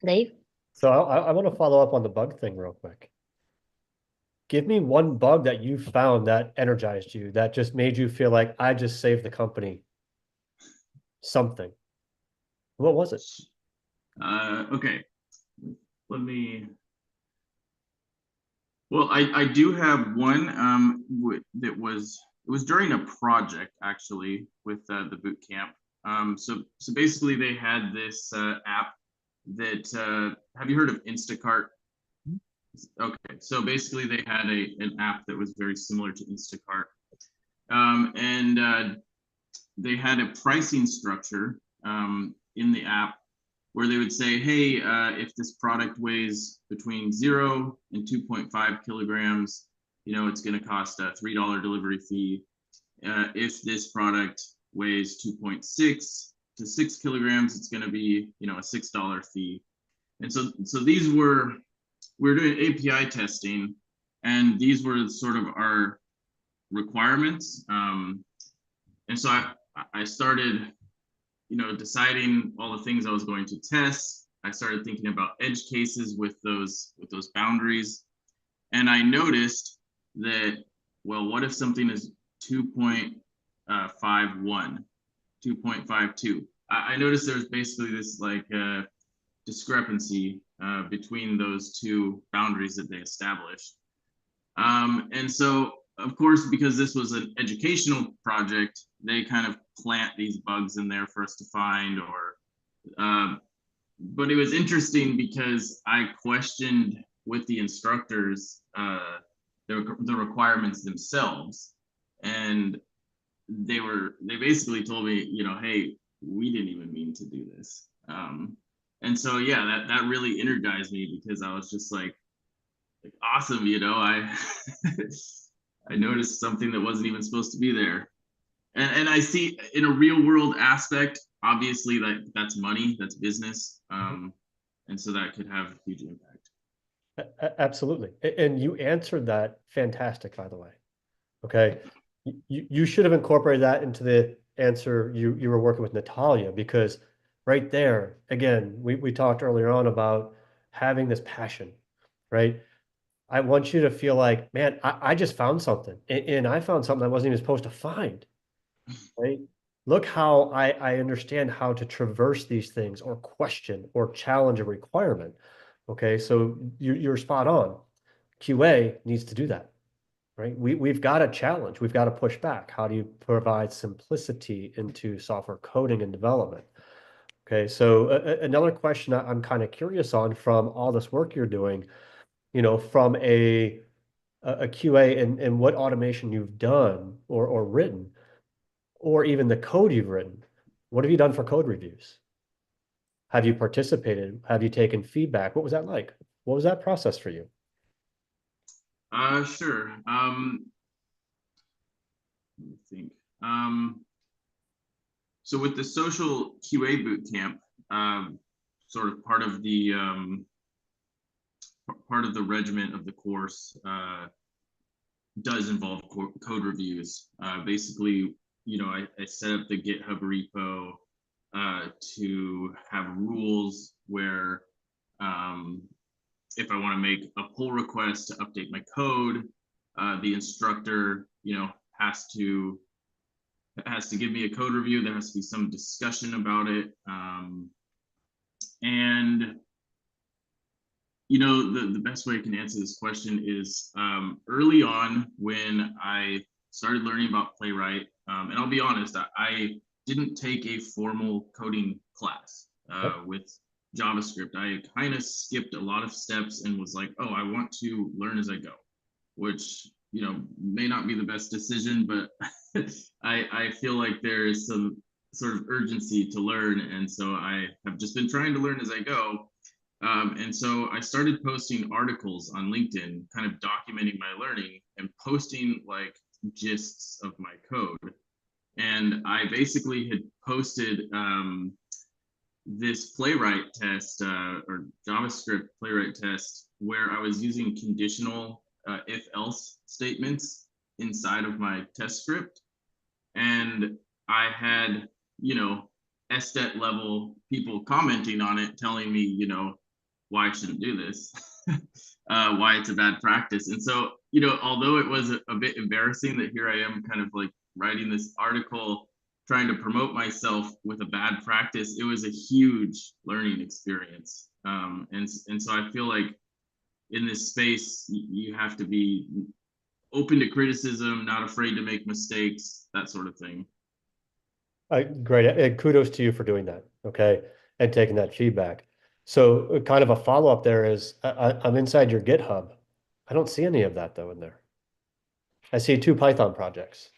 Dave? So I want to follow up on the bug thing real quick. Give me one bug that you found that energized you, that just made you feel like I just saved the company something. What was it? Okay, let me. Well, I do have one that it was during a project actually with the boot camp. So basically they had this app that have you heard of Instacart? Okay, so basically they had an app that was very similar to Instacart, and they had a pricing structure in the app where they would say, hey, if this product weighs between 0 and 2.5 kilograms, you know, it's going to cost a $3 delivery fee. If this product weighs 2.6 to 6 kilograms, it's going to be, you know, a $6 fee. And so these were, we were doing API testing, and these were sort of our requirements. And so I started, you know, deciding all the things I was going to test. I started thinking about edge cases with those boundaries. And I noticed that, well, what if something is 2.51, 2.52? I noticed there's basically this like discrepancy between those two boundaries that they established. And so, of course, because this was an educational project, they kind of plant these bugs in there for us to find, but it was interesting because I questioned with the instructors the requirements themselves, and they basically told me, you know, hey, we didn't even mean to do this. And so yeah, that really energized me, because I was just like awesome, you know, I I noticed something that wasn't even supposed to be there. And I see in a real world aspect, obviously, like that's money, that's business. And so that could have a huge impact. Absolutely. And you answered that fantastic, by the way. Okay. You should have incorporated that into the answer you were working with Nataliya, because right there, again, we talked earlier on about having this passion, right? I want you to feel like, man, I just found something, and I found something I wasn't even supposed to find, right? Look how I understand how to traverse these things, or question or challenge a requirement. Okay, so you're spot on. QA needs to do that, right? We've got a challenge. We've got to push back. How do you provide simplicity into software coding and development? Okay, so another question I'm kind of curious on from all this work you're doing, you know, from a QA and what automation you've done or written, or even the code you've written. What have you done for code reviews? Have you participated? Have you taken feedback? What was that like? What was that process for you? Sure. Let me think. So with the social QA boot camp, sort of part of the regiment of the course does involve code reviews. Basically, you know, I set up the GitHub repo to have rules where if I want to make a pull request to update my code, the instructor, you know, has to give me a code review. There has to be some discussion about it. And you know, the best way I can answer this question is early on when I started learning about Playwright, and I'll be honest, I didn't take a formal coding class with JavaScript. I kind of skipped a lot of steps and was like, oh, I want to learn as I go, which, you know, may not be the best decision, but I feel like there is some sort of urgency to learn. And so I have just been trying to learn as I go. And so I started posting articles on LinkedIn, kind of documenting my learning and posting like gists of my code. And I basically had posted this playwright test or JavaScript playwright test where I was using conditional if else statements inside of my test script. And I had, you know, estet level people commenting on it, telling me, you know, why I shouldn't do this, why it's a bad practice. And so, you know, although it was a bit embarrassing that here I am kind of like writing this article, trying to promote myself with a bad practice, it was a huge learning experience. And so I feel like in this space, you have to be open to criticism, not afraid to make mistakes, that sort of thing. Great. And kudos to you for doing that. Okay. And taking that feedback. So kind of a follow-up there is I'm inside your GitHub. I don't see any of that though in there. I see 2 Python projects.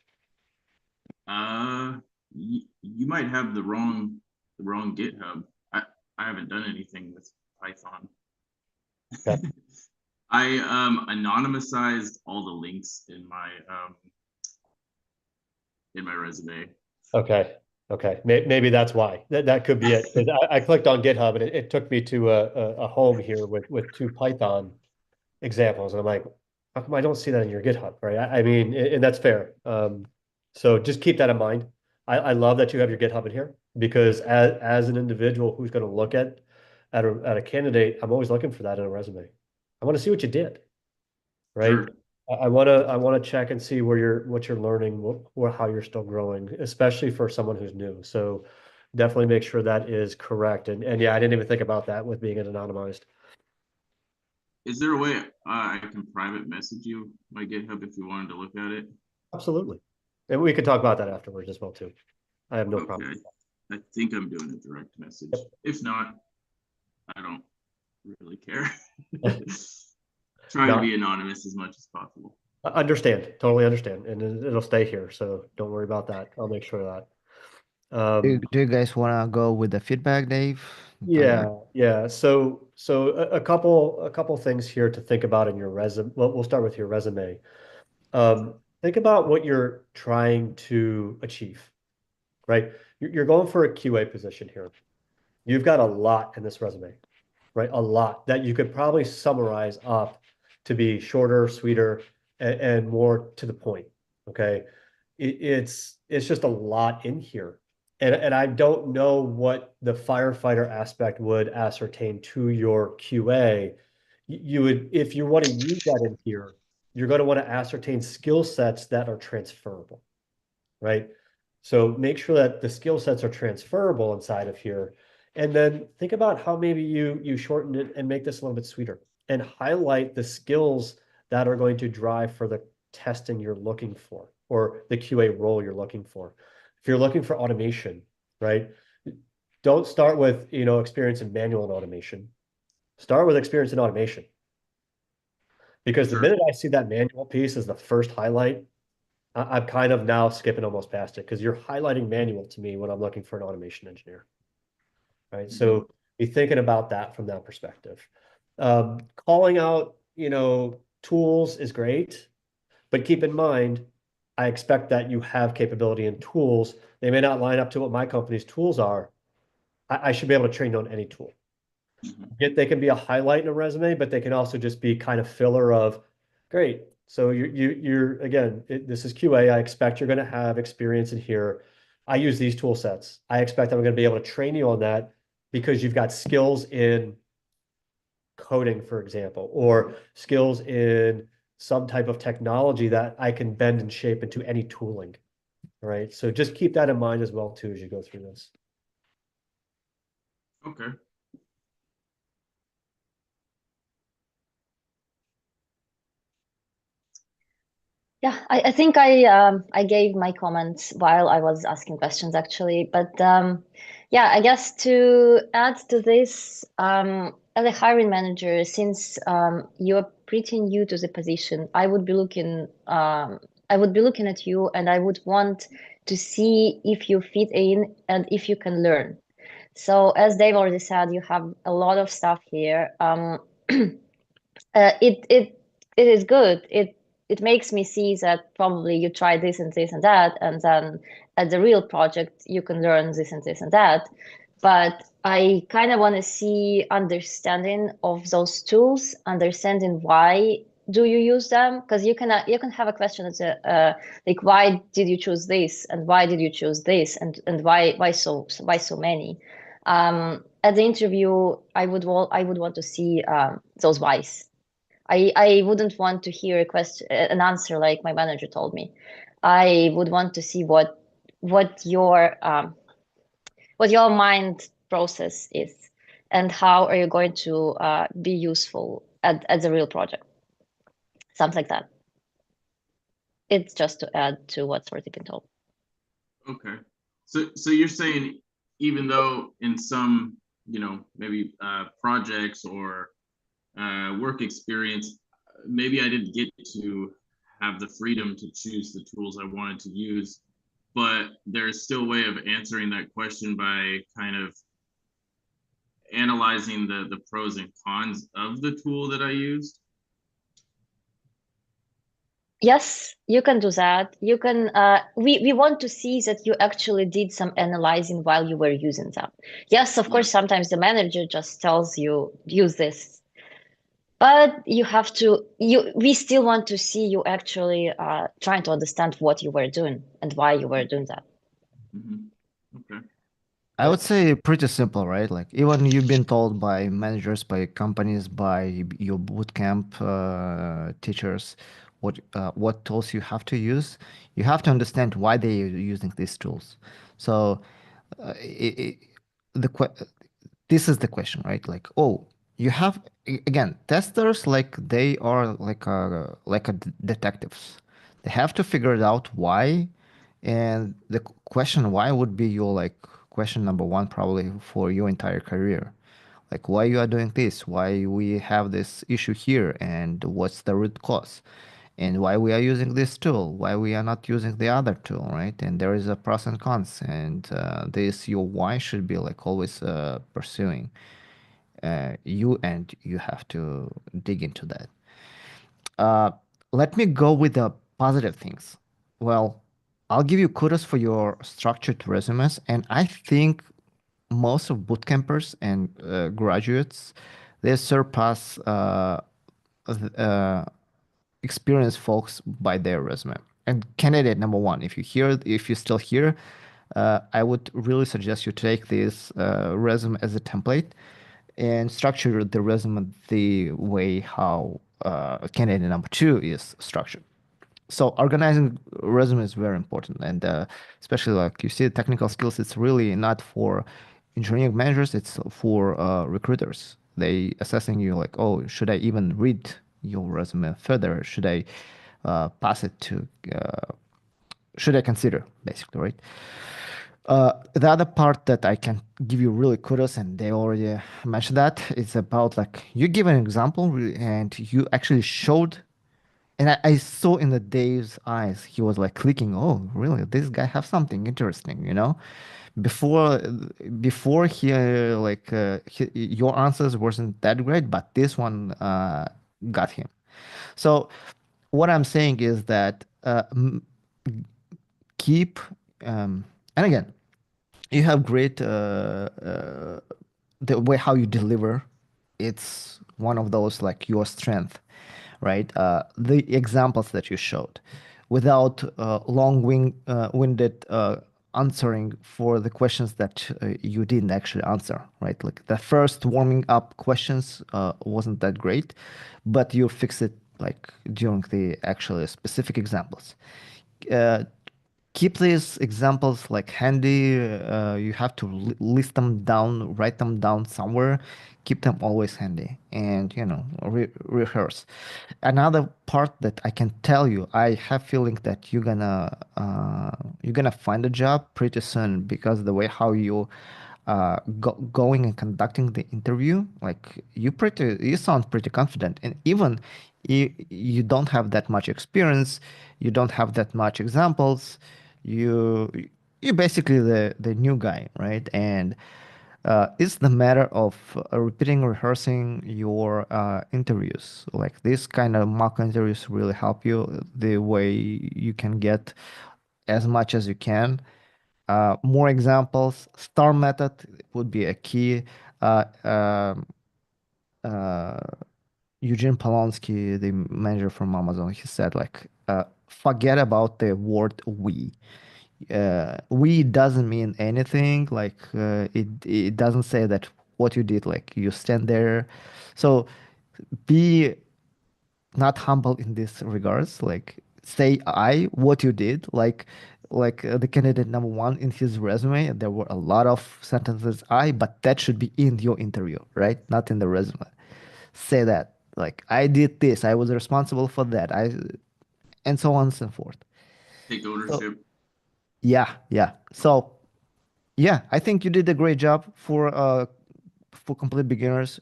You might have the wrong GitHub. I haven't done anything with Python. Okay. I anonymized all the links in my resume. Okay. Okay. Maybe that's why. That could be it. 'Cause I clicked on GitHub and it took me to a home here with 2 Python examples. And I'm like, how come I don't see that in your GitHub? Right. I mean, and that's fair. So just keep that in mind. I love that you have your GitHub in here because as an individual who's going to look at a candidate, I'm always looking for that in a resume. I want to see what you did. Right. Sure. I want to check and see what you're learning, how you're still growing, especially for someone who's new. So definitely make sure that is correct. And yeah, I didn't even think about that with being anonymized. Is there a way I can private message you my GitHub if you wanted to look at it? Absolutely. And we can talk about that afterwards as well too. I have no Okay. problem. I think I'm doing a direct message. Yep. If not, I don't really care. Trying to be anonymous as much as possible. Understand, totally understand, and it'll stay here, so don't worry about that. I'll make sure of that. Do you guys want to go with the feedback, Dave? Yeah. So a couple things here to think about in your resume. Well, we'll start with your resume. Think about what you're trying to achieve, right? You're going for a QA position here. You've got a lot in this resume, right? A lot that you could probably summarize up to be shorter, sweeter, and more to the point. Okay. It's just a lot in here. And I don't know what the firefighter aspect would ascertain to your QA. You would, if you want to use that in here, you're going to want to ascertain skill sets that are transferable, right? So make sure that the skill sets are transferable inside of here. And then think about how maybe you shorten it and make this a little bit sweeter and highlight the skills that are going to drive for the testing you're looking for or the QA role you're looking for. If you're looking for automation, right? Don't start with, experience in manual and automation. Start with experience in automation. Because the minute I see that manual piece as the first highlight, I'm kind of now skipping almost past it because you're highlighting manual to me when I'm looking for an automation engineer. Right. So be thinking about that from that perspective. Calling out, tools is great, but keep in mind, I expect that you have capability in tools. They may not line up to what my company's tools are. I should be able to train on any tool. Yet they can be a highlight in a resume, but they can also just be kind of filler of, great. So you're again, this is QA. I expect you're going to have experience in here. I use these tool sets. I expect I'm going to be able to train you on that because you've got skills in coding, for example, or skills in some type of technology that I can bend and shape into any tooling, right? So just keep that in mind as well too as you go through this. Okay. Yeah, I think I gave my comments while I was asking questions actually, but yeah, I guess to add to this, as a hiring manager, since you're pretty new to the position, I would be looking at you, and I would want to see if you fit in and if you can learn. So as Dave already said, you have a lot of stuff here. It is good. It makes me see that probably you try this and this and that, and then at the real project you can learn this and this and that. But I kind of want to see understanding of those tools, understanding why do you use them? Because you can have a question that's like why did you choose this and why did you choose this and why so many. At the interview, I would want to see those whys. I wouldn't want to hear an answer like my manager told me. I would want to see what your mind process is and how are you going to be useful at the real project. Something like that. It's just to add to what's already been told. Okay. So you're saying even though in some, maybe projects or work experience, maybe I didn't get to have the freedom to choose the tools I wanted to use, but there's still a way of answering that question by kind of analyzing the pros and cons of the tool that I used. Yes, you can do that. You can, we want to see that you actually did some analyzing while you were using them. Yes, of course, sometimes the manager just tells you, use this. But you have to, we still want to see you actually trying to understand what you were doing and why you were doing that. Okay. I would say pretty simple, right? Like even you've been told by managers, by companies, by your bootcamp teachers, what tools you have to use. You have to understand why they are using these tools. So it, it, the que- this is the question, right? Like, oh, you have again testers, like they are like a detectives. They have to figure it out why, and the question why would be your like question number one probably for your entire career. Like why you are doing this, why we have this issue here, and what's the root cause, and why we are using this tool, why we are not using the other tool, right? And there is a pros and cons, and this your why should be like always pursuing you, and you have to dig into that. Uh, Let me go with the positive things. Well, I'll give you kudos for your structured resumes, and I think most of bootcampers and graduates they surpass uh, experienced folks by their resume. And candidate number one, if you're still here, I would really suggest you take this resume as a template and structure the resume the way how candidate number two is structured. So organizing resume is very important, and especially like you see, technical skills. It's really not for engineering managers. It's for recruiters. They assessing you like, oh, should I even read your resume further? Should I pass it to? Should I consider basically, right? The other part that I can give you really kudos, and they already mentioned that, is about like you give an example and you actually showed, and I saw in the Dave's eyes, he was like clicking, oh, really? This guy have something interesting, you know? Before, before he your answers wasn't that great, but this one got him. So what I'm saying is that keep, and again, you have great the way how you deliver. It's one of those like your strength, right? The examples that you showed without winded answering for the questions that you didn't actually answer, right? Like the first warming up questions wasn't that great, but you fix it like during the actually specific examples. uh, keep these examples like handy. You have to list them down, write them down somewhere. Keep them always handy, and rehearse. Another part that I can tell you, I have feeling that you're gonna find a job pretty soon because the way how you going and conducting the interview, like you sound pretty confident, and even you don't have that much experience, you don't have that much examples, you you're basically the new guy, right? And it's the matter of repeating, rehearsing your interviews. Like this kind of mock interviews really help you the way you can get as much as you can. More examples. Star method would be a key. Uh, um, uh, Eugene Polonsky, the manager from Amazon, he said like, forget about the word we. We doesn't mean anything. Like it doesn't say that what you did. Like you stand there. So be not humble in this regards. Like say I what you did. Like the candidate number one in his resume, there were a lot of sentences I, but that should be in your interview, right? Not in the resume. Say that like I did this. I was responsible for that. I and so on and so forth. Take So ownership. yeah, yeah. So yeah, I think you did a great job for complete beginners.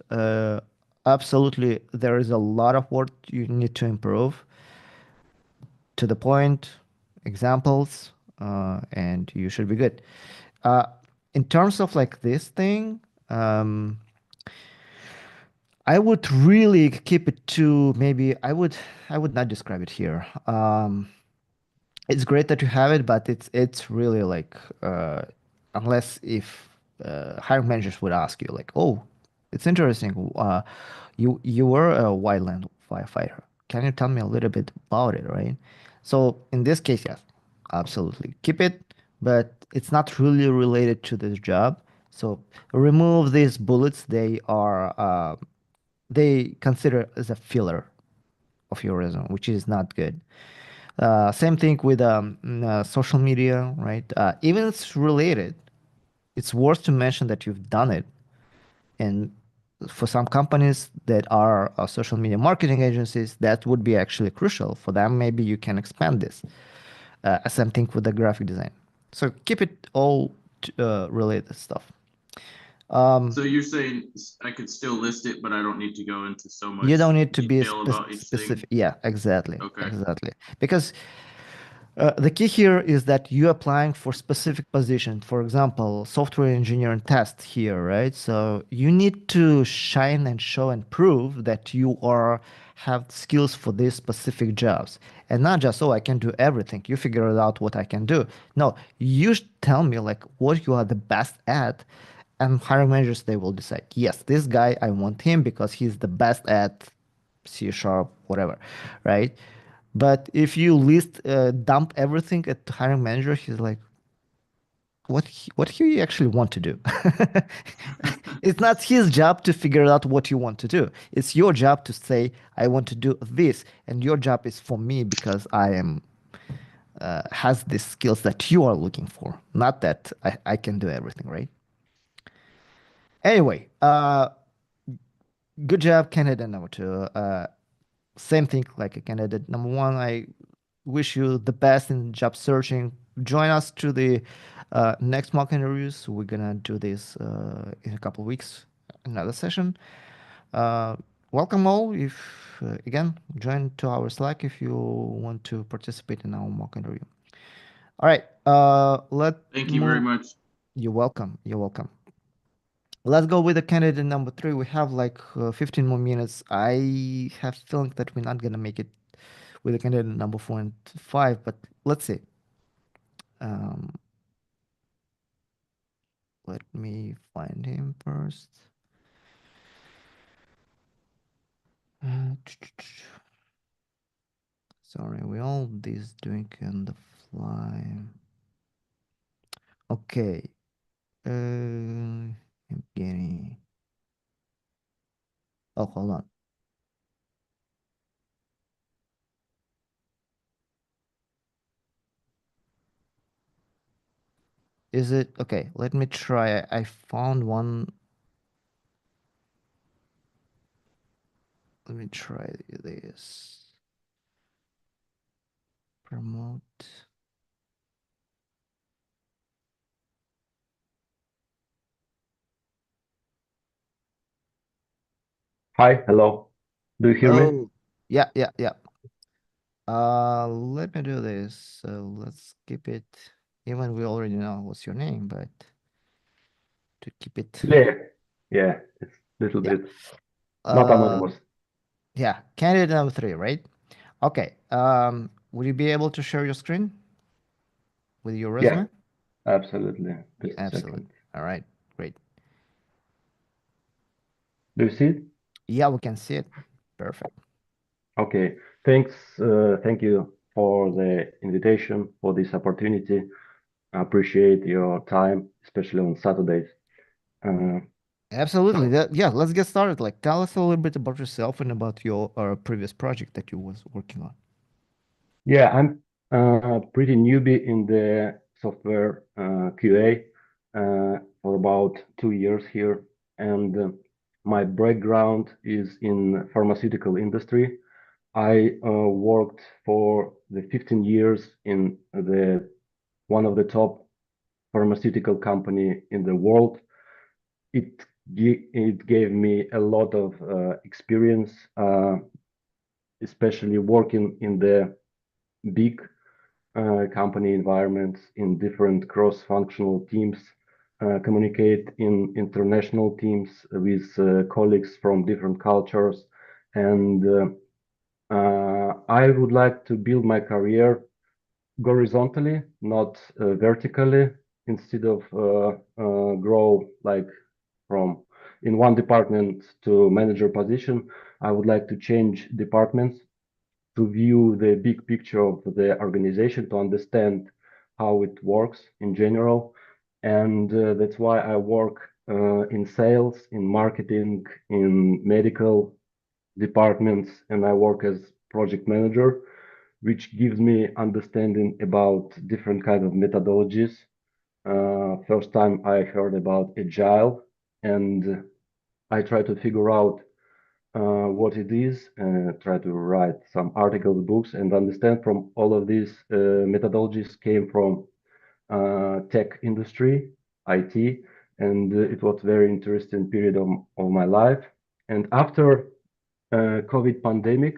Absolutely, there is a lot of work you need to improve. To the point, examples, and you should be good. Uh, in terms of like this thing, I would really keep it to maybe I would not describe it here. It's great that you have it, but it's really like unless if hiring managers would ask you like, oh, it's interesting. You were a wildland firefighter. Can you tell me a little bit about it, right? So in this case, yes, absolutely keep it, but it's not really related to this job. So remove these bullets. They consider as a filler of your resume, which is not good. Same thing with social media, right? Even it's related, it's worth to mention that you've done it. And for some companies that are social media marketing agencies, that would be actually crucial for them. Maybe you can expand this. Same thing with the graphic design. So keep it all related stuff. So you're saying I could still list it, but I don't need to go into so You much don't need to be detail about each thing? specific. Yeah, exactly, Okay. exactly. Because the key here is that you're applying for specific position. For example, software engineer and test here, right? So you need to shine and show and prove that you are have skills for these specific jobs, and not just oh I can do everything. You figure it out what I can do. No, you should tell me like what you are the best at, and hiring managers they will decide. Yes, this guy I want him because he's the best at C sharp, whatever, right? But if you list dump everything at the hiring manager, he's like, what he actually want to do? It's not his job to figure out what you want to do. It's your job to say, I want to do this, and your job is for me because I am has the skills that you are looking for, not that I can do everything, right? Anyway, good job, candidate number two. Same thing like a candidate number one. I wish you the best in job searching. Join us to the next mock interviews. We're gonna do this in a couple of weeks, another session. Uh, Welcome all. If again, join to our Slack if you want to participate in our mock interview. All right. Let Thank you very move. much. You're welcome. You're welcome. Let's go with the candidate number three. We have like 15 more minutes. I have feeling that we're not gonna make it with the candidate number four and five, but let's see. Um, Let me find him first. Uh, Sorry, we all this doing on the fly. Okay. I'm getting. Oh, hold on. Is it okay? Let me try. I found one. Let me try this. Promote. Hi, hello. Do you hear me? Oh, yeah, yeah, yeah. Let me do this. So let's keep it. Even we already know what's your name, but to keep it, Yeah, yeah, it's a little yeah. bit not Uh, anonymous. yeah. Candidate number 3, right? Okay. Would you be able to share your screen with your Yeah, resume? absolutely. Just a Absolutely. second. All right. Great. Do you see it? Yeah, we can see it. Perfect. Okay. Thanks. Thank you for the invitation, for this opportunity. I appreciate your time, especially on Saturdays. Uh, Absolutely. Yeah, let's get started. Like, tell us a little bit about yourself and about your previous project that you was working on. Yeah, I'm pretty newbie in the software QA for about 2 years here, and my background is in pharmaceutical industry. I worked for the 15 years in the one of the top pharmaceutical company in the world. It it gave me a lot of experience, especially working in the big company environments in different cross-functional teams, communicate in international teams with colleagues from different cultures. And I would like to build my career horizontally, not vertically, instead of grow like from in one department to manager position. I would like to change departments to view the big picture of the organization, to understand how it works in general. And that's why I work in sales, in marketing, in medical departments, and I work as project manager, which gives me understanding about different kind of methodologies. First time I heard about agile, and I try to figure out what it is, try to write some articles, books, and understand from all of these methodologies came from tech industry, IT, and it was very interesting period of my life. And after COVID pandemic,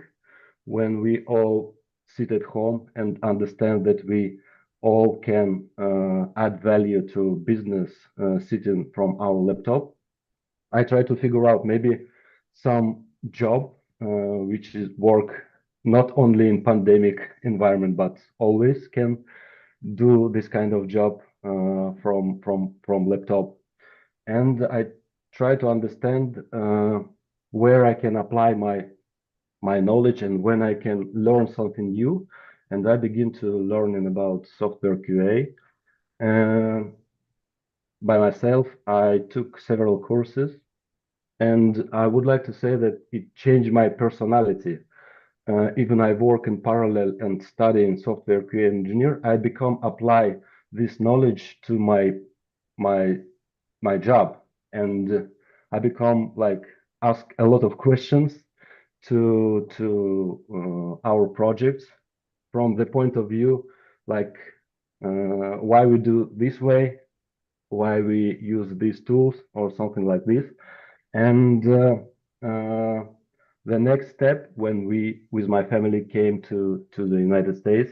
when we all sit at home and understand that we all can add value to business sitting from our laptop, I try to figure out maybe some job which is work not only in pandemic environment but always can do this kind of job from laptop. And I try to understand where I can apply my knowledge and when I can learn something new. And I begin to learning about software QA. By myself, I took several courses, and I would like to say that it changed my personality. Even I work in parallel and study in software QA engineer, I become apply this knowledge to my my job, and I become like ask a lot of questions to our projects from the point of view like why we do this way, why we use these tools or something like this. And uh, the next step when we with my family came to the United States,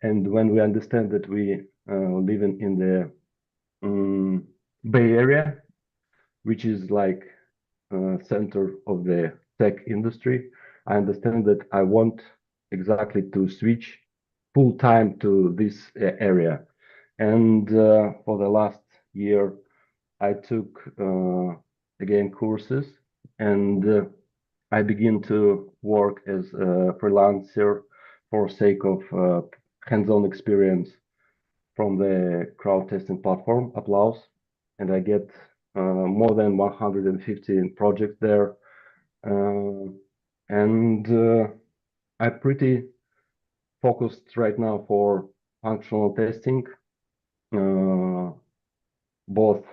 and when we understand that we live in the Bay Area, which is like center of the tech industry, I understand that I want exactly to switch full time to this area. And for the last year, I took again courses, and I begin to work as a freelancer for sake of hands-on experience from the crowd testing platform Applause, and I get more than 115 projects there, uh, and I'm pretty focused right now for functional testing, both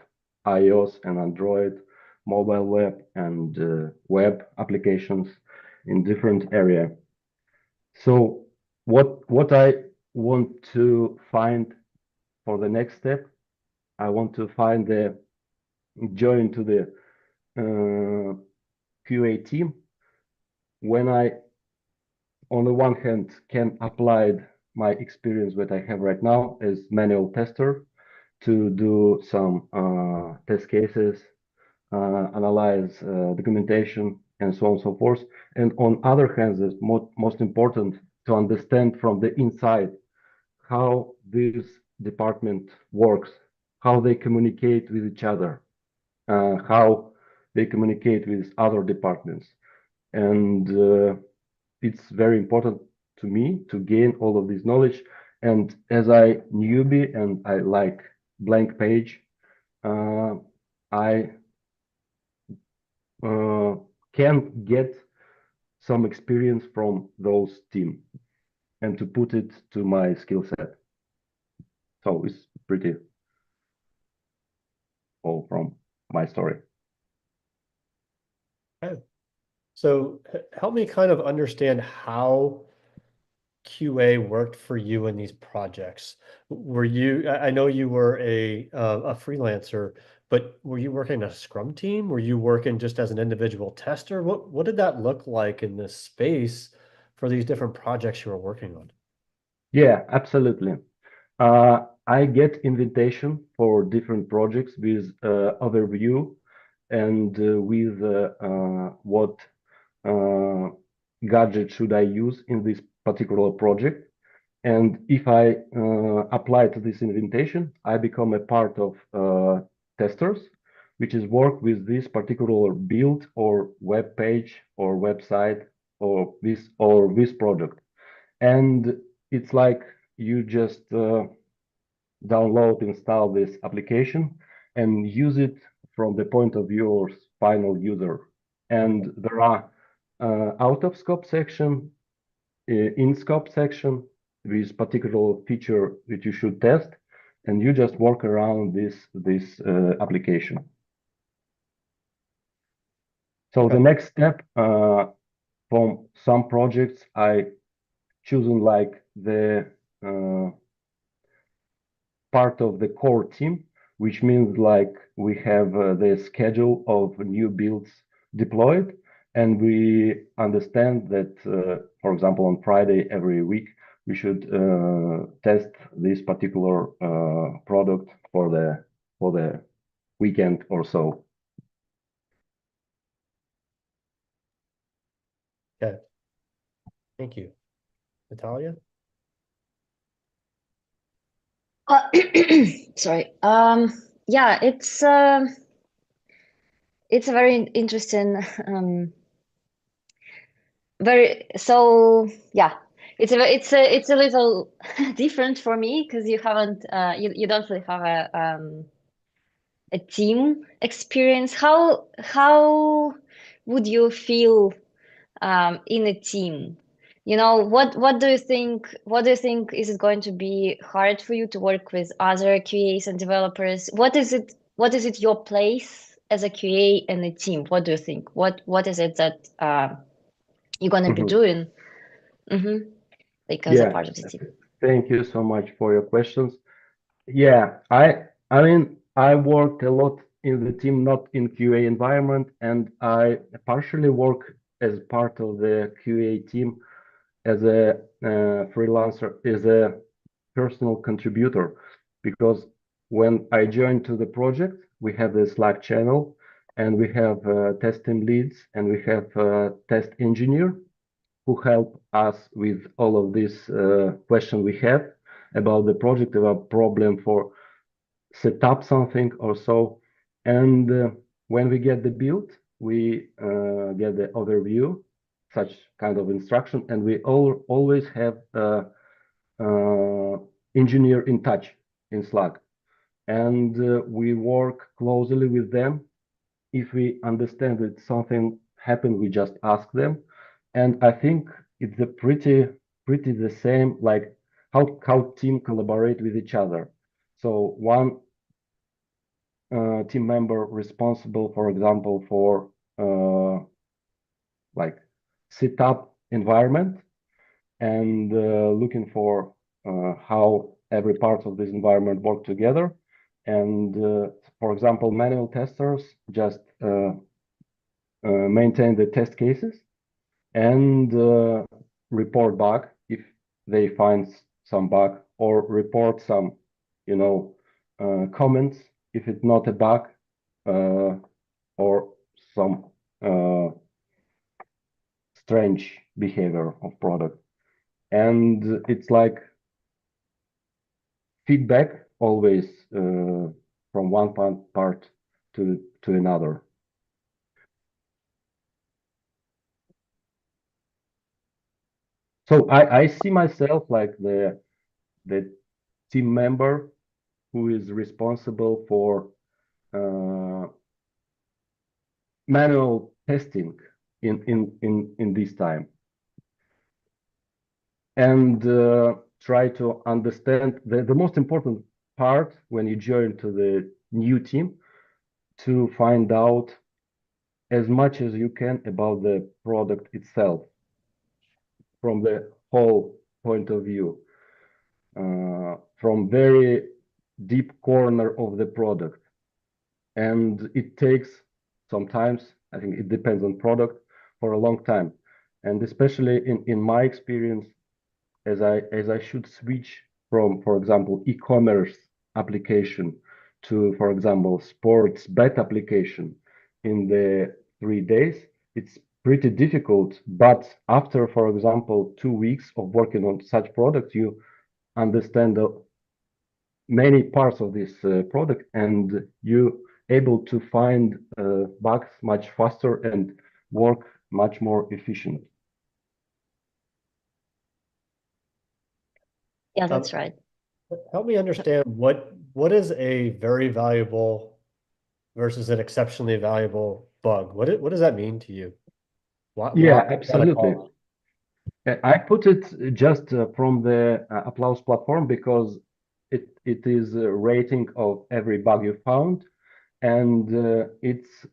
iOS and Android, mobile web and web applications in different area. So what I want to find for the next step, I want to find the join to the QA team when I, on the one hand, can apply my experience that I have right now as manual tester to do some test cases, analyze documentation, and so on and so forth. And on other hand, it's most important to understand from the inside how this department works, how they communicate with each other, how they communicate with other departments. And it's very important to me to gain all of this knowledge. And as I newbie and I like blank page, I can get some experience from those team and to put it to my skill set. So it's pretty all from my story. Okay. So help me kind of understand how QA worked for you in these projects. Were you, I know you were a freelancer, but were you working in a Scrum team? Were you working just as an individual tester? What did that look like in this space for these different projects you were working on? Yeah, absolutely. I get invitation for different projects with overview and with what gadget should I use in this particular project. And if I apply to this invitation, I become a part of testers, which is work with this particular build or web page or website or this product. And it's like you just download, install this application and use it from the point of view of final user. And there are out of scope section, in scope section, with particular feature that you should test, and you just work around this application. So the next step from some projects I chosen like the part of the core team, which means like we have the schedule of new builds deployed, and we understand that, for example, on Friday every week, we should test this particular product for the weekend or so. Okay. Thank you. Nataliya? Sorry. Yeah, it's a very interesting, yeah, it's a little different for me because you haven't you don't really have a team experience. How would you feel in a team? You know, what do you think? What do you think is it going to be hard for you to work with other QAs and developers? What is it? What is it your place as a QA and a team? What do you think? What is it that you're gonna be doing? Like as a part of the team. Thank you so much for your questions. Yeah, I mean I worked a lot in the team, not in QA environment, and I partially work as part of the QA team as a freelancer, as a personal contributor, because when I joined to the project, we have the Slack channel, and we have testing leads, and we have test engineer who help us with all of these questions we have about the project, about problem for set up something or so. And when we get the build, we get the overview, such kind of instruction, and we always have engineer in touch in Slack. And we work closely with them. If we understand that something happened, we just ask them. And I think it's a pretty the same, like how team collaborate with each other. So one team member responsible, for example, for like setup environment and looking for how every part of this environment work together. And for example, manual testers just maintain the test cases and report bug if they find some bug, or report some, comments if it's not a bug or some strange behavior of product. And it's like feedback always from one part to another. So I see myself like the team member who is responsible for manual testing in this time, and try to understand the most important part when you join to the new team, to find out as much as you can about the product itself from the whole point of view, from very deep corner of the product. And it takes sometimes, I think it depends on product, for a long time. And especially in my experience, as I should switch from, for example, e-commerce application to, for example, sports bet application in the 3 days, it's pretty difficult. But after, for example, 2 weeks of working on such product, you understand the many parts of this product, and you able to find bugs much faster and work much more efficient. Yeah, that's right. Help me understand what is a very valuable versus an exceptionally valuable bug. What does that mean to you? Yeah, why absolutely. I put it just from the Applause platform, because it is a rating of every bug you found, and it's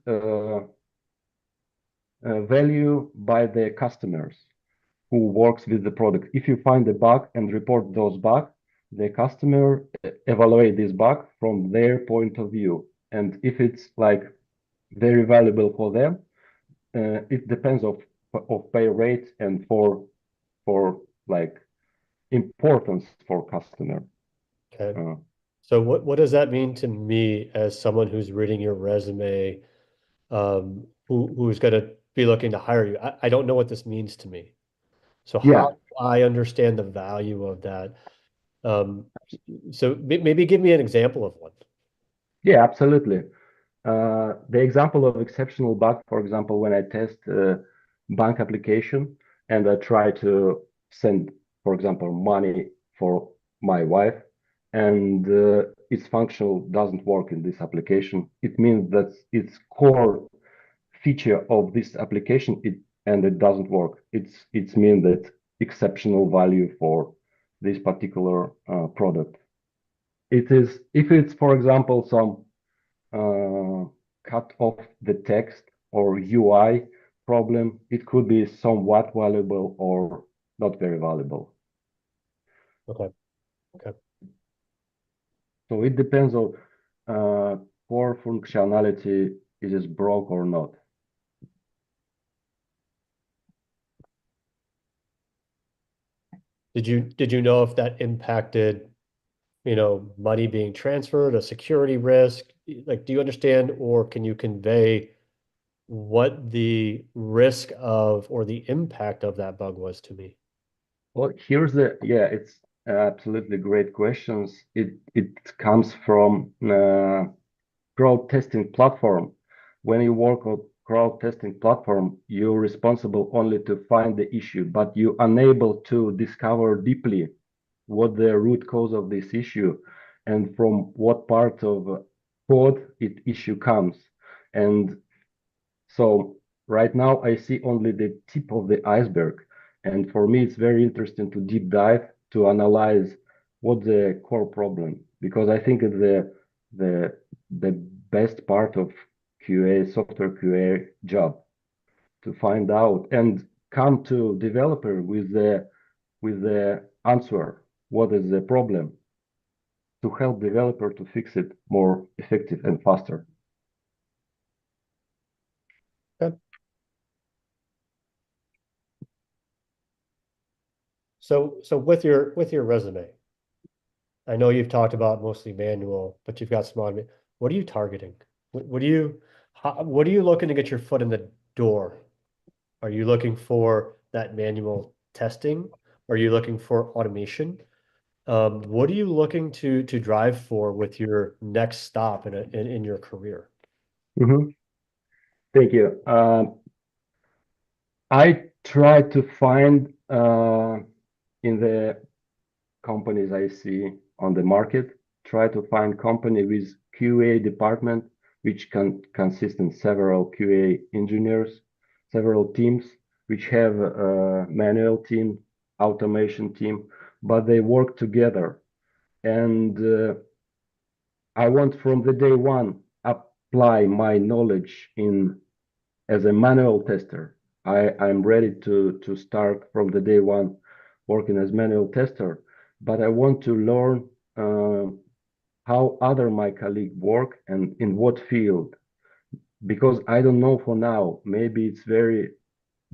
value by the customers who works with the product. If you find a bug and report those bugs, the customer evaluate this bug from their point of view, and if it's like very valuable for them, it depends of pay rate and for like importance for customer. Okay. So what does that mean to me as someone who's reading your resume, who's going to be looking to hire you? I don't know what this means to me. So Yeah. how do I understand the value of that? So maybe give me an example of one. Yeah, absolutely. The example of exceptional bug, for example, when I test bank application and I try to send, for example, money for my wife, and its functional doesn't work in this application, it means that its core feature of this application it doesn't work. It's mean that exceptional value for this particular product. It is, if it's, for example, some cut off the text or UI problem, it could be somewhat valuable or not very valuable. Okay. So it depends on core functionality, is it broke or not. Did you know if that impacted, money being transferred, a security risk? Like, do you understand, or can you convey what the risk of or the impact of that bug was to me? Well, it's absolutely great questions. It comes from crowd testing platform. When you work on crowd testing platform, you're responsible only to find the issue, but you're unable to discover deeply what the root cause of this issue and from what part of code issue comes. And so right now I see only the tip of the iceberg. And for me, it's very interesting to deep dive to analyze what the core problem, because I think the best part of QA, software QA job, to find out and come to developer with the answer, what is the problem, to help developer to fix it more effective and faster. Okay. So with your resume, I know you've talked about mostly manual, but you've got some automation. What are you targeting? What are you looking to get your foot in the door? Are you looking for that manual testing? Are you looking for automation? What are you looking to drive for with your next stop in your career? Thank you. I try to find in the companies I see on the market, try to find company with QA department, which can consist in several QA engineers, several teams, which have a manual team, automation team, but they work together. And I want from the day one apply my knowledge in as a manual tester. I'm ready to start from the day one working as manual tester, but I want to learn how other my colleague work and in what field, because I don't know for now. Maybe it's very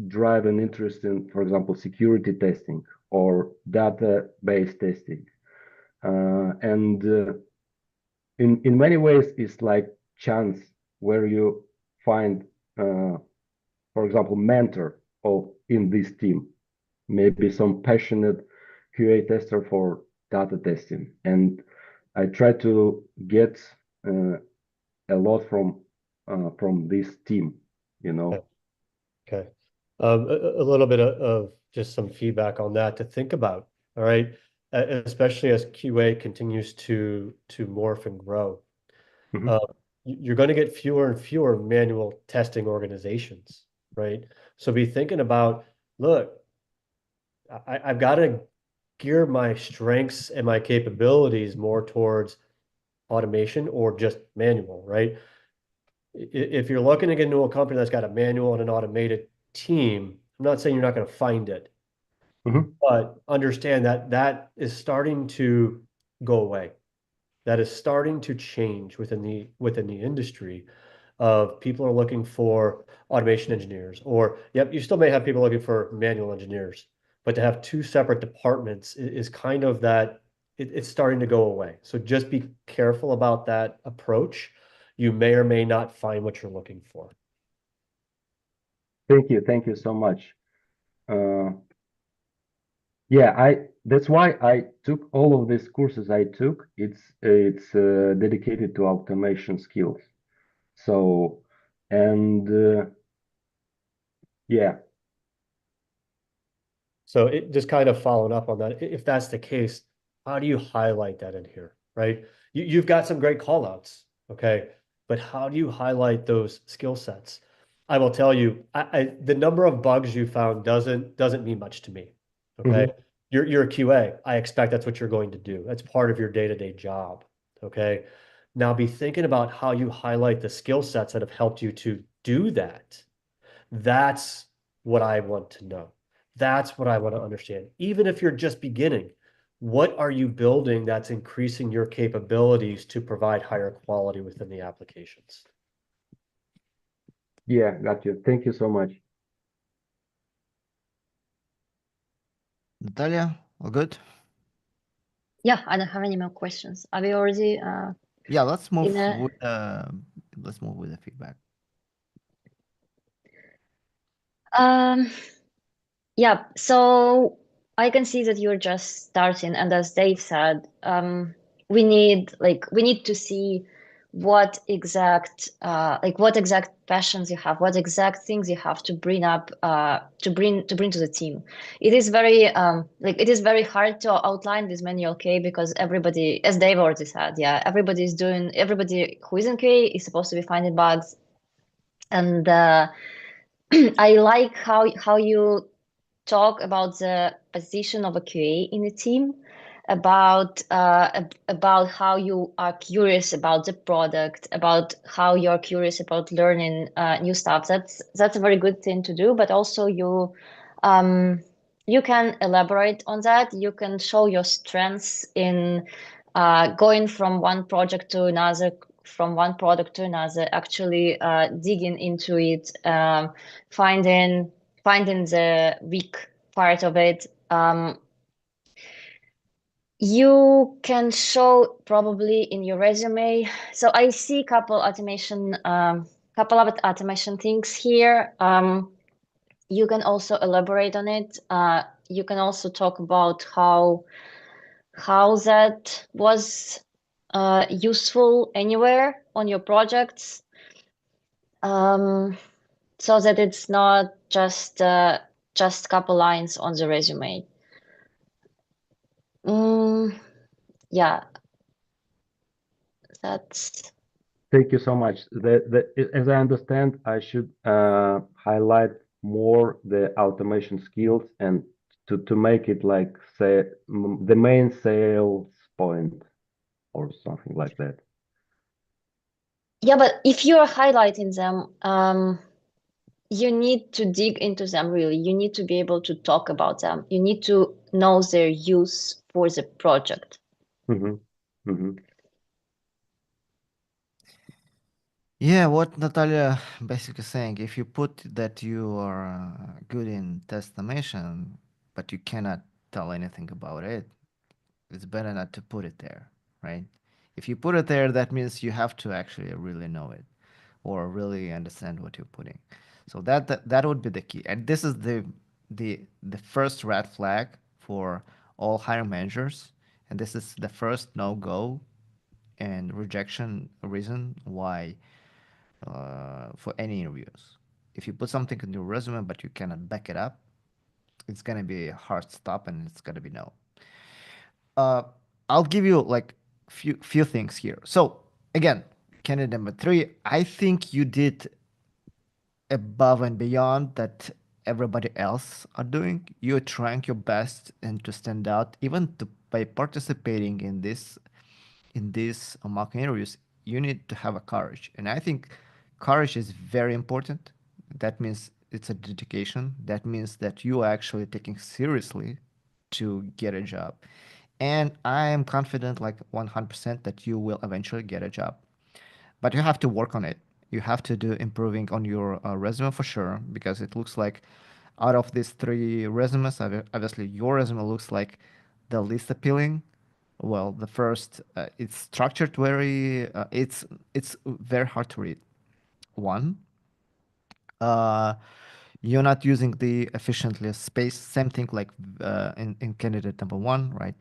drive and interest in, for example, security testing or database testing, and in many ways it's like chance where you find for example, mentor in this team, maybe some passionate QA tester for data testing. And I try to get a lot from this team, you know. Okay. A little bit of just some feedback on that to think about, all right? Especially as QA continues to morph and grow. Mhm. You're going to get fewer and fewer manual testing organizations, right? So be thinking about, look, I've got to gear my strengths and my capabilities more towards automation or just manual, right? If you're looking to get into a company that's got a manual and an automated team, I'm not saying you're not going to find it, Mhm. but understand that that is starting to go away. That is starting to change within the industry of people are looking for automation engineers, or yep, you still may have people looking for manual engineers, but to have two separate departments is kind of that it's starting to go away. So just be careful about that approach. You may or may not find what you're looking for. Thank you so much. Yeah, that's why I took all of these courses I took. It's dedicated to automation skills. So, and yeah. So it just kind of following up on that. If that's the case, how do you highlight that in here, right? You've got some great call outs, okay? But how do you highlight those skill sets? I will tell you, the number of bugs you found doesn't mean much to me, okay? Mhm. You're a QA. I expect that's what you're going to do. That's part of your day-to-day job, okay? Now be thinking about how you highlight the skill sets that have helped you to do that. That's what I want to know. That's what I want to understand. Even if you're just beginning, what are you building that's increasing your capabilities to provide higher quality within the applications? Yeah, got you. Thank you so much. Nataliya, all good? Yeah, I don't have any more questions. Are we already Yeah, let's move in a with the feedback. yeah, so I can see that you're just starting, and as Dave said, we need to see what exact passions you have, what exact things you have to bring up to bring to the team. It is very hard to outline this manual QA because everybody, as Dave already said, yeah, everybody who is in QA is supposed to be finding bugs, and I like how you talk about the position of a QA in a team. about how you are curious about the product, about how you're curious about learning new stuff. That's a very good thing to do, but also you can elaborate on that. You can show your strengths in going from one project to another, from one product to another, actually digging into it, finding the weak part of it. You can show probably in your resume. So I see couple of automation things here. You can also elaborate on it. You can also talk about how that was useful anywhere on your projects, so that it's not just couple lines on the resume. Yeah, that's. Thank you so much. As I understand, I should highlight more the automation skills and to make it like say the main sales point or something like that. Yeah, but if you're highlighting them, you need to dig into them really. You need to be able to talk about them. You need to know their use for the project. Yeah, what Natalia basically saying, if you put that you are good in test automation, but you cannot tell anything about it, it's better not to put it there, right? If you put it there, that means you have to actually really know it or really understand what you're putting. So that would be the key. And this is the first red flag for all hiring managers, and this is the first no-go and rejection reason why for any interviews. If you put something in your resume but you cannot back it up, it's gonna be a hard stop and it's gonna be no. Uh, I'll give you like few things here. So again, candidate number 3, I think you did above and beyond that everybody else are doing. You're trying your best and to stand out, even by participating in these mock interviews. You need to have a courage, and I think courage is very important. That means it's a dedication. That means that you are actually taking seriously to get a job, and I am confident, like 100%, that you will eventually get a job. But you have to work on it. You have to do improving on your resume for sure, because it looks like out of these 3 resumes, obviously your resume looks like the least appealing. Well, the first, it's structured very, it's very hard to read. One, uh, you're not using the efficiently space. Same thing like in candidate number 1, right?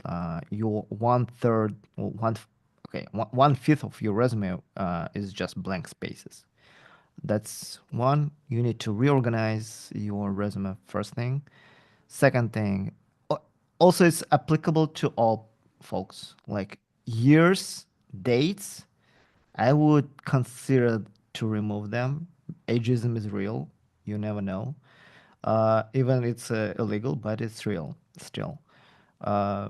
Your one third, or okay, one fifth of your resume is just blank spaces. That's one. You need to reorganize your resume first thing. Second thing, also it's applicable to all folks. Like years, dates, I would consider to remove them. Ageism is real. You never know. Even it's illegal, but it's real still. Uh,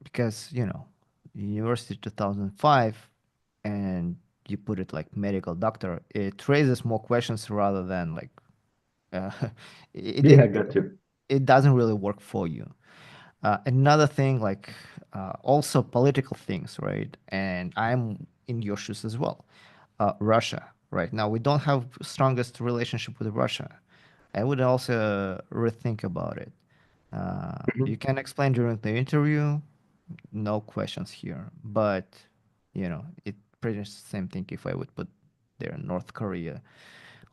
because, University 2005, and you put it like medical doctor, it raises more questions rather than like uh, it, Yeah, I it got you. it doesn't really work for you. Another thing, like also political things, right? And I'm in your shoes as well. Russia, right now we don't have strongest relationship with Russia. I would also rethink about it. You can explain during the interview, no questions here. But it pretty much the same thing if I would put there North Korea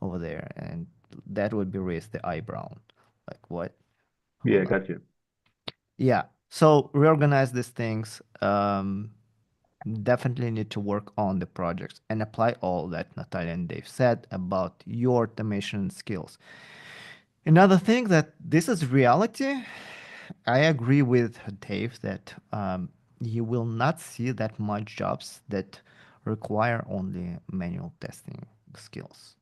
over there, and that would be raised the eyebrow. Like what? Yeah, I Hold on. got you. Yeah. So reorganize these things. Definitely need to work on the projects and apply all that Natalia and Dave said about your automation skills. Another thing that this is reality. I agree with Dave that you will not see that much jobs that require only manual testing skills.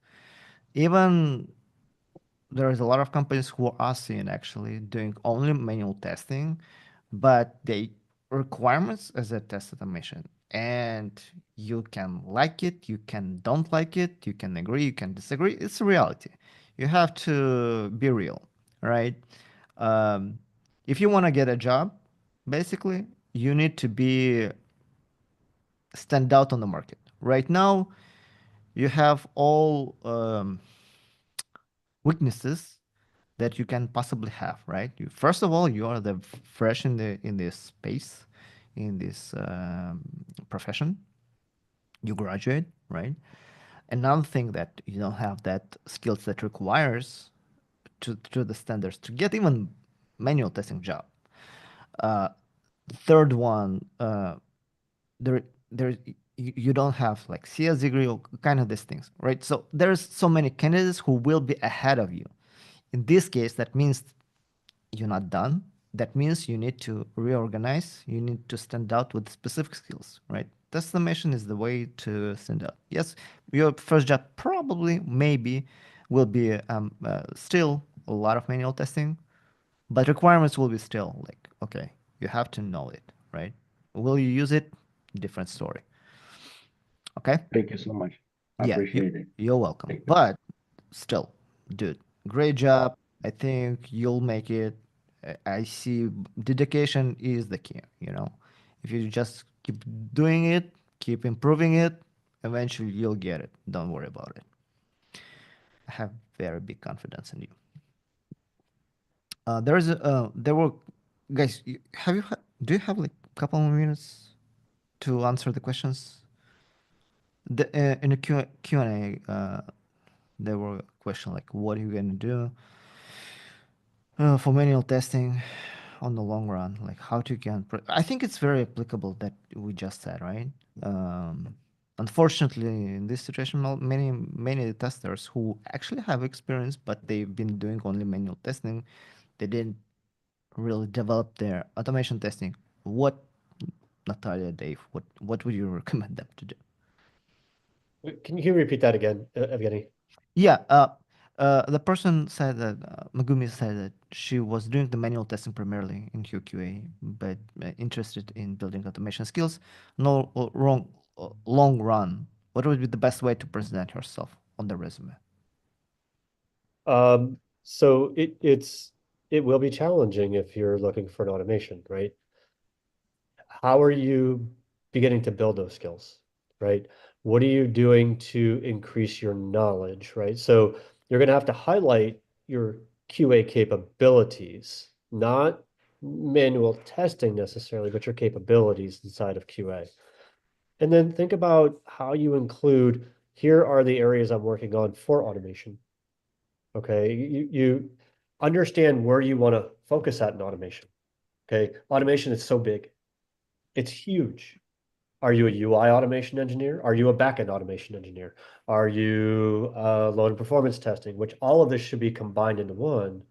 Even there is a lot of companies who are seeing actually doing only manual testing, but they requirements as a test automation, and you can like it, you can don't like it, you can agree, you can disagree. It's a reality. You have to be real, right? Um, if you want to get a job, basically, you need to be stand out on the market. Right now, you have all weaknesses that you can possibly have, right? First of all, you are the fresh in this space, in this profession. You graduate, right? Another thing that you don't have that skills that requires to the standards to get even manual testing job. Uh, Third one, there there you don't have like CS degree or kind of these things, right? So there's so many candidates who will be ahead of you. In this case, that means you're not done. That means you need to reorganize. You need to stand out with specific skills, right? Test automation is the way to stand out. Yes, your first job probably, maybe, will be still a lot of manual testing, but requirements will be still like, okay, you have to know it, right? Will you use it? Different story. Okay? Thank you so much. I Yeah, appreciate it. you're welcome. Thank you. But still, dude, great job. I think you'll make it. I see dedication is the key, you know. If you just keep doing it, keep improving it, eventually you'll get it. Don't worry about it. I have very big confidence in you. There were, guys, do you have like a couple more minutes to answer the questions? In the Q&A, there were a question like, what are you going to do for manual testing on the long run? Like, how to can... I think it's very applicable that we just said, right? Unfortunately, in this situation, many testers who actually have experience, but they've been doing only manual testing, they didn't really develop their automation testing. What, Nataliya, Dave, what would you recommend them to do? Can you repeat that again, Evgeny? Yeah, the person said that Megumi said that she was doing the manual testing primarily in QA, but interested in building automation skills. No, long run. What would be the best way to present herself on the resume? So it will be challenging if you're looking for an automation, right? How are you beginning to build those skills, right? What are you doing to increase your knowledge, right? So you're going to have to highlight your QA capabilities, not manual testing necessarily, but your capabilities inside of QA. And then think about how you include, here are the areas I'm working on for automation. Okay, you understand where you want to focus at in automation. Okay, automation is so big. It's huge. Are you a UI automation engineer? Are you a backend automation engineer? Are you load and performance testing? Which all of this should be combined into one,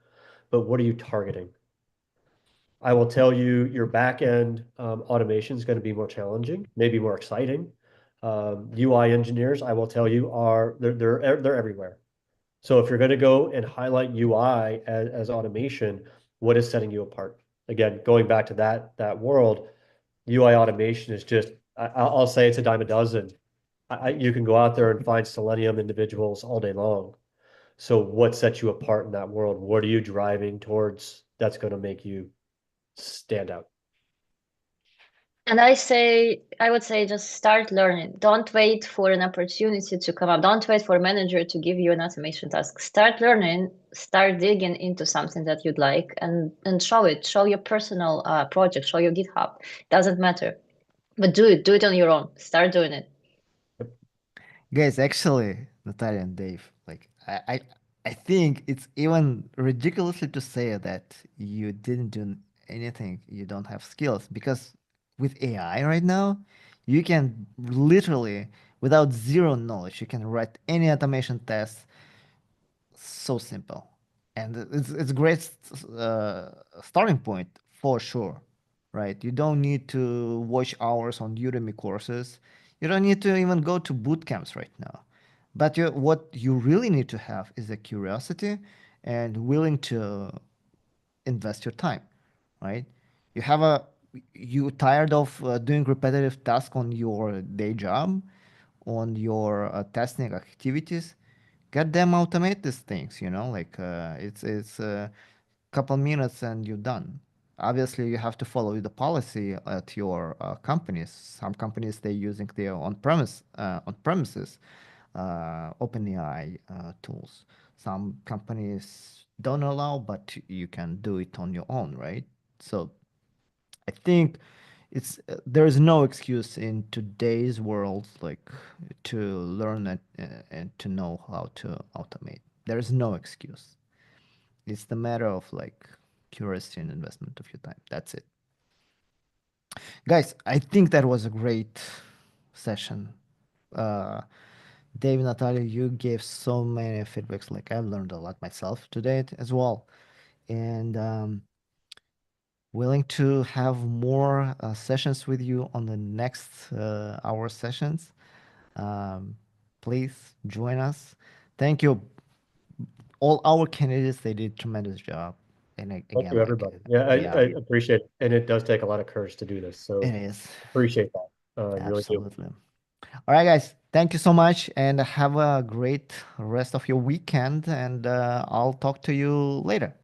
but what are you targeting? I will tell you your backend automation is going to be more challenging, maybe more exciting. UI engineers, I will tell you, they're everywhere. So if you're going to go and highlight UI as automation, what is setting you apart? Again, going back to that world, UI automation is just, I'll say it's a dime a dozen. You can go out there and find Selenium individuals all day long. So what sets you apart in that world? What are you driving towards that's going to make you stand out? And I would say just start learning. Don't wait for an opportunity to come up. Don't wait for a manager to give you an automation task. Start learning, start digging into something that you'd like and show it. Show your personal project, show your GitHub. Doesn't matter. But do it on your own. Start doing it. Guys, actually, Natalia and Dave, like I think it's even ridiculously to say that you didn't do anything, you don't have skills, because with AI right now, you can literally, without zero knowledge, you can write any automation test so simple, and it's a great starting point for sure, right? You don't need to watch hours on Udemy courses. You don't need to even go to boot camps right now. But what you really need to have is a curiosity and willing to invest your time, right? You have a you tired of doing repetitive tasks on your day job, on your testing activities, get them automate these things, like it's a couple minutes and you're done. Obviously, you have to follow the policy at your companies. Some companies they're using their on premises OpenAI tools. Some companies don't allow, but you can do it on your own, right? So I think there is no excuse in today's world like to learn it and to know how to automate. There is no excuse. It's the matter of like curiosity and investment of your time. That's it. Guys, I think that was a great session. Uh, Dave, Natalia, you gave so many feedbacks. Like I learned a lot myself today as well. And willing to have more sessions with you on the next hour sessions. Um, please join us. Thank you, all our candidates. They did tremendous job. And Thank again, you, like everybody. Yeah, yeah, I appreciate it. And it does take a lot of courage to do this. So it is appreciate that. I really do. absolutely. All right, guys. Thank you so much, and have a great rest of your weekend. And I'll talk to you later.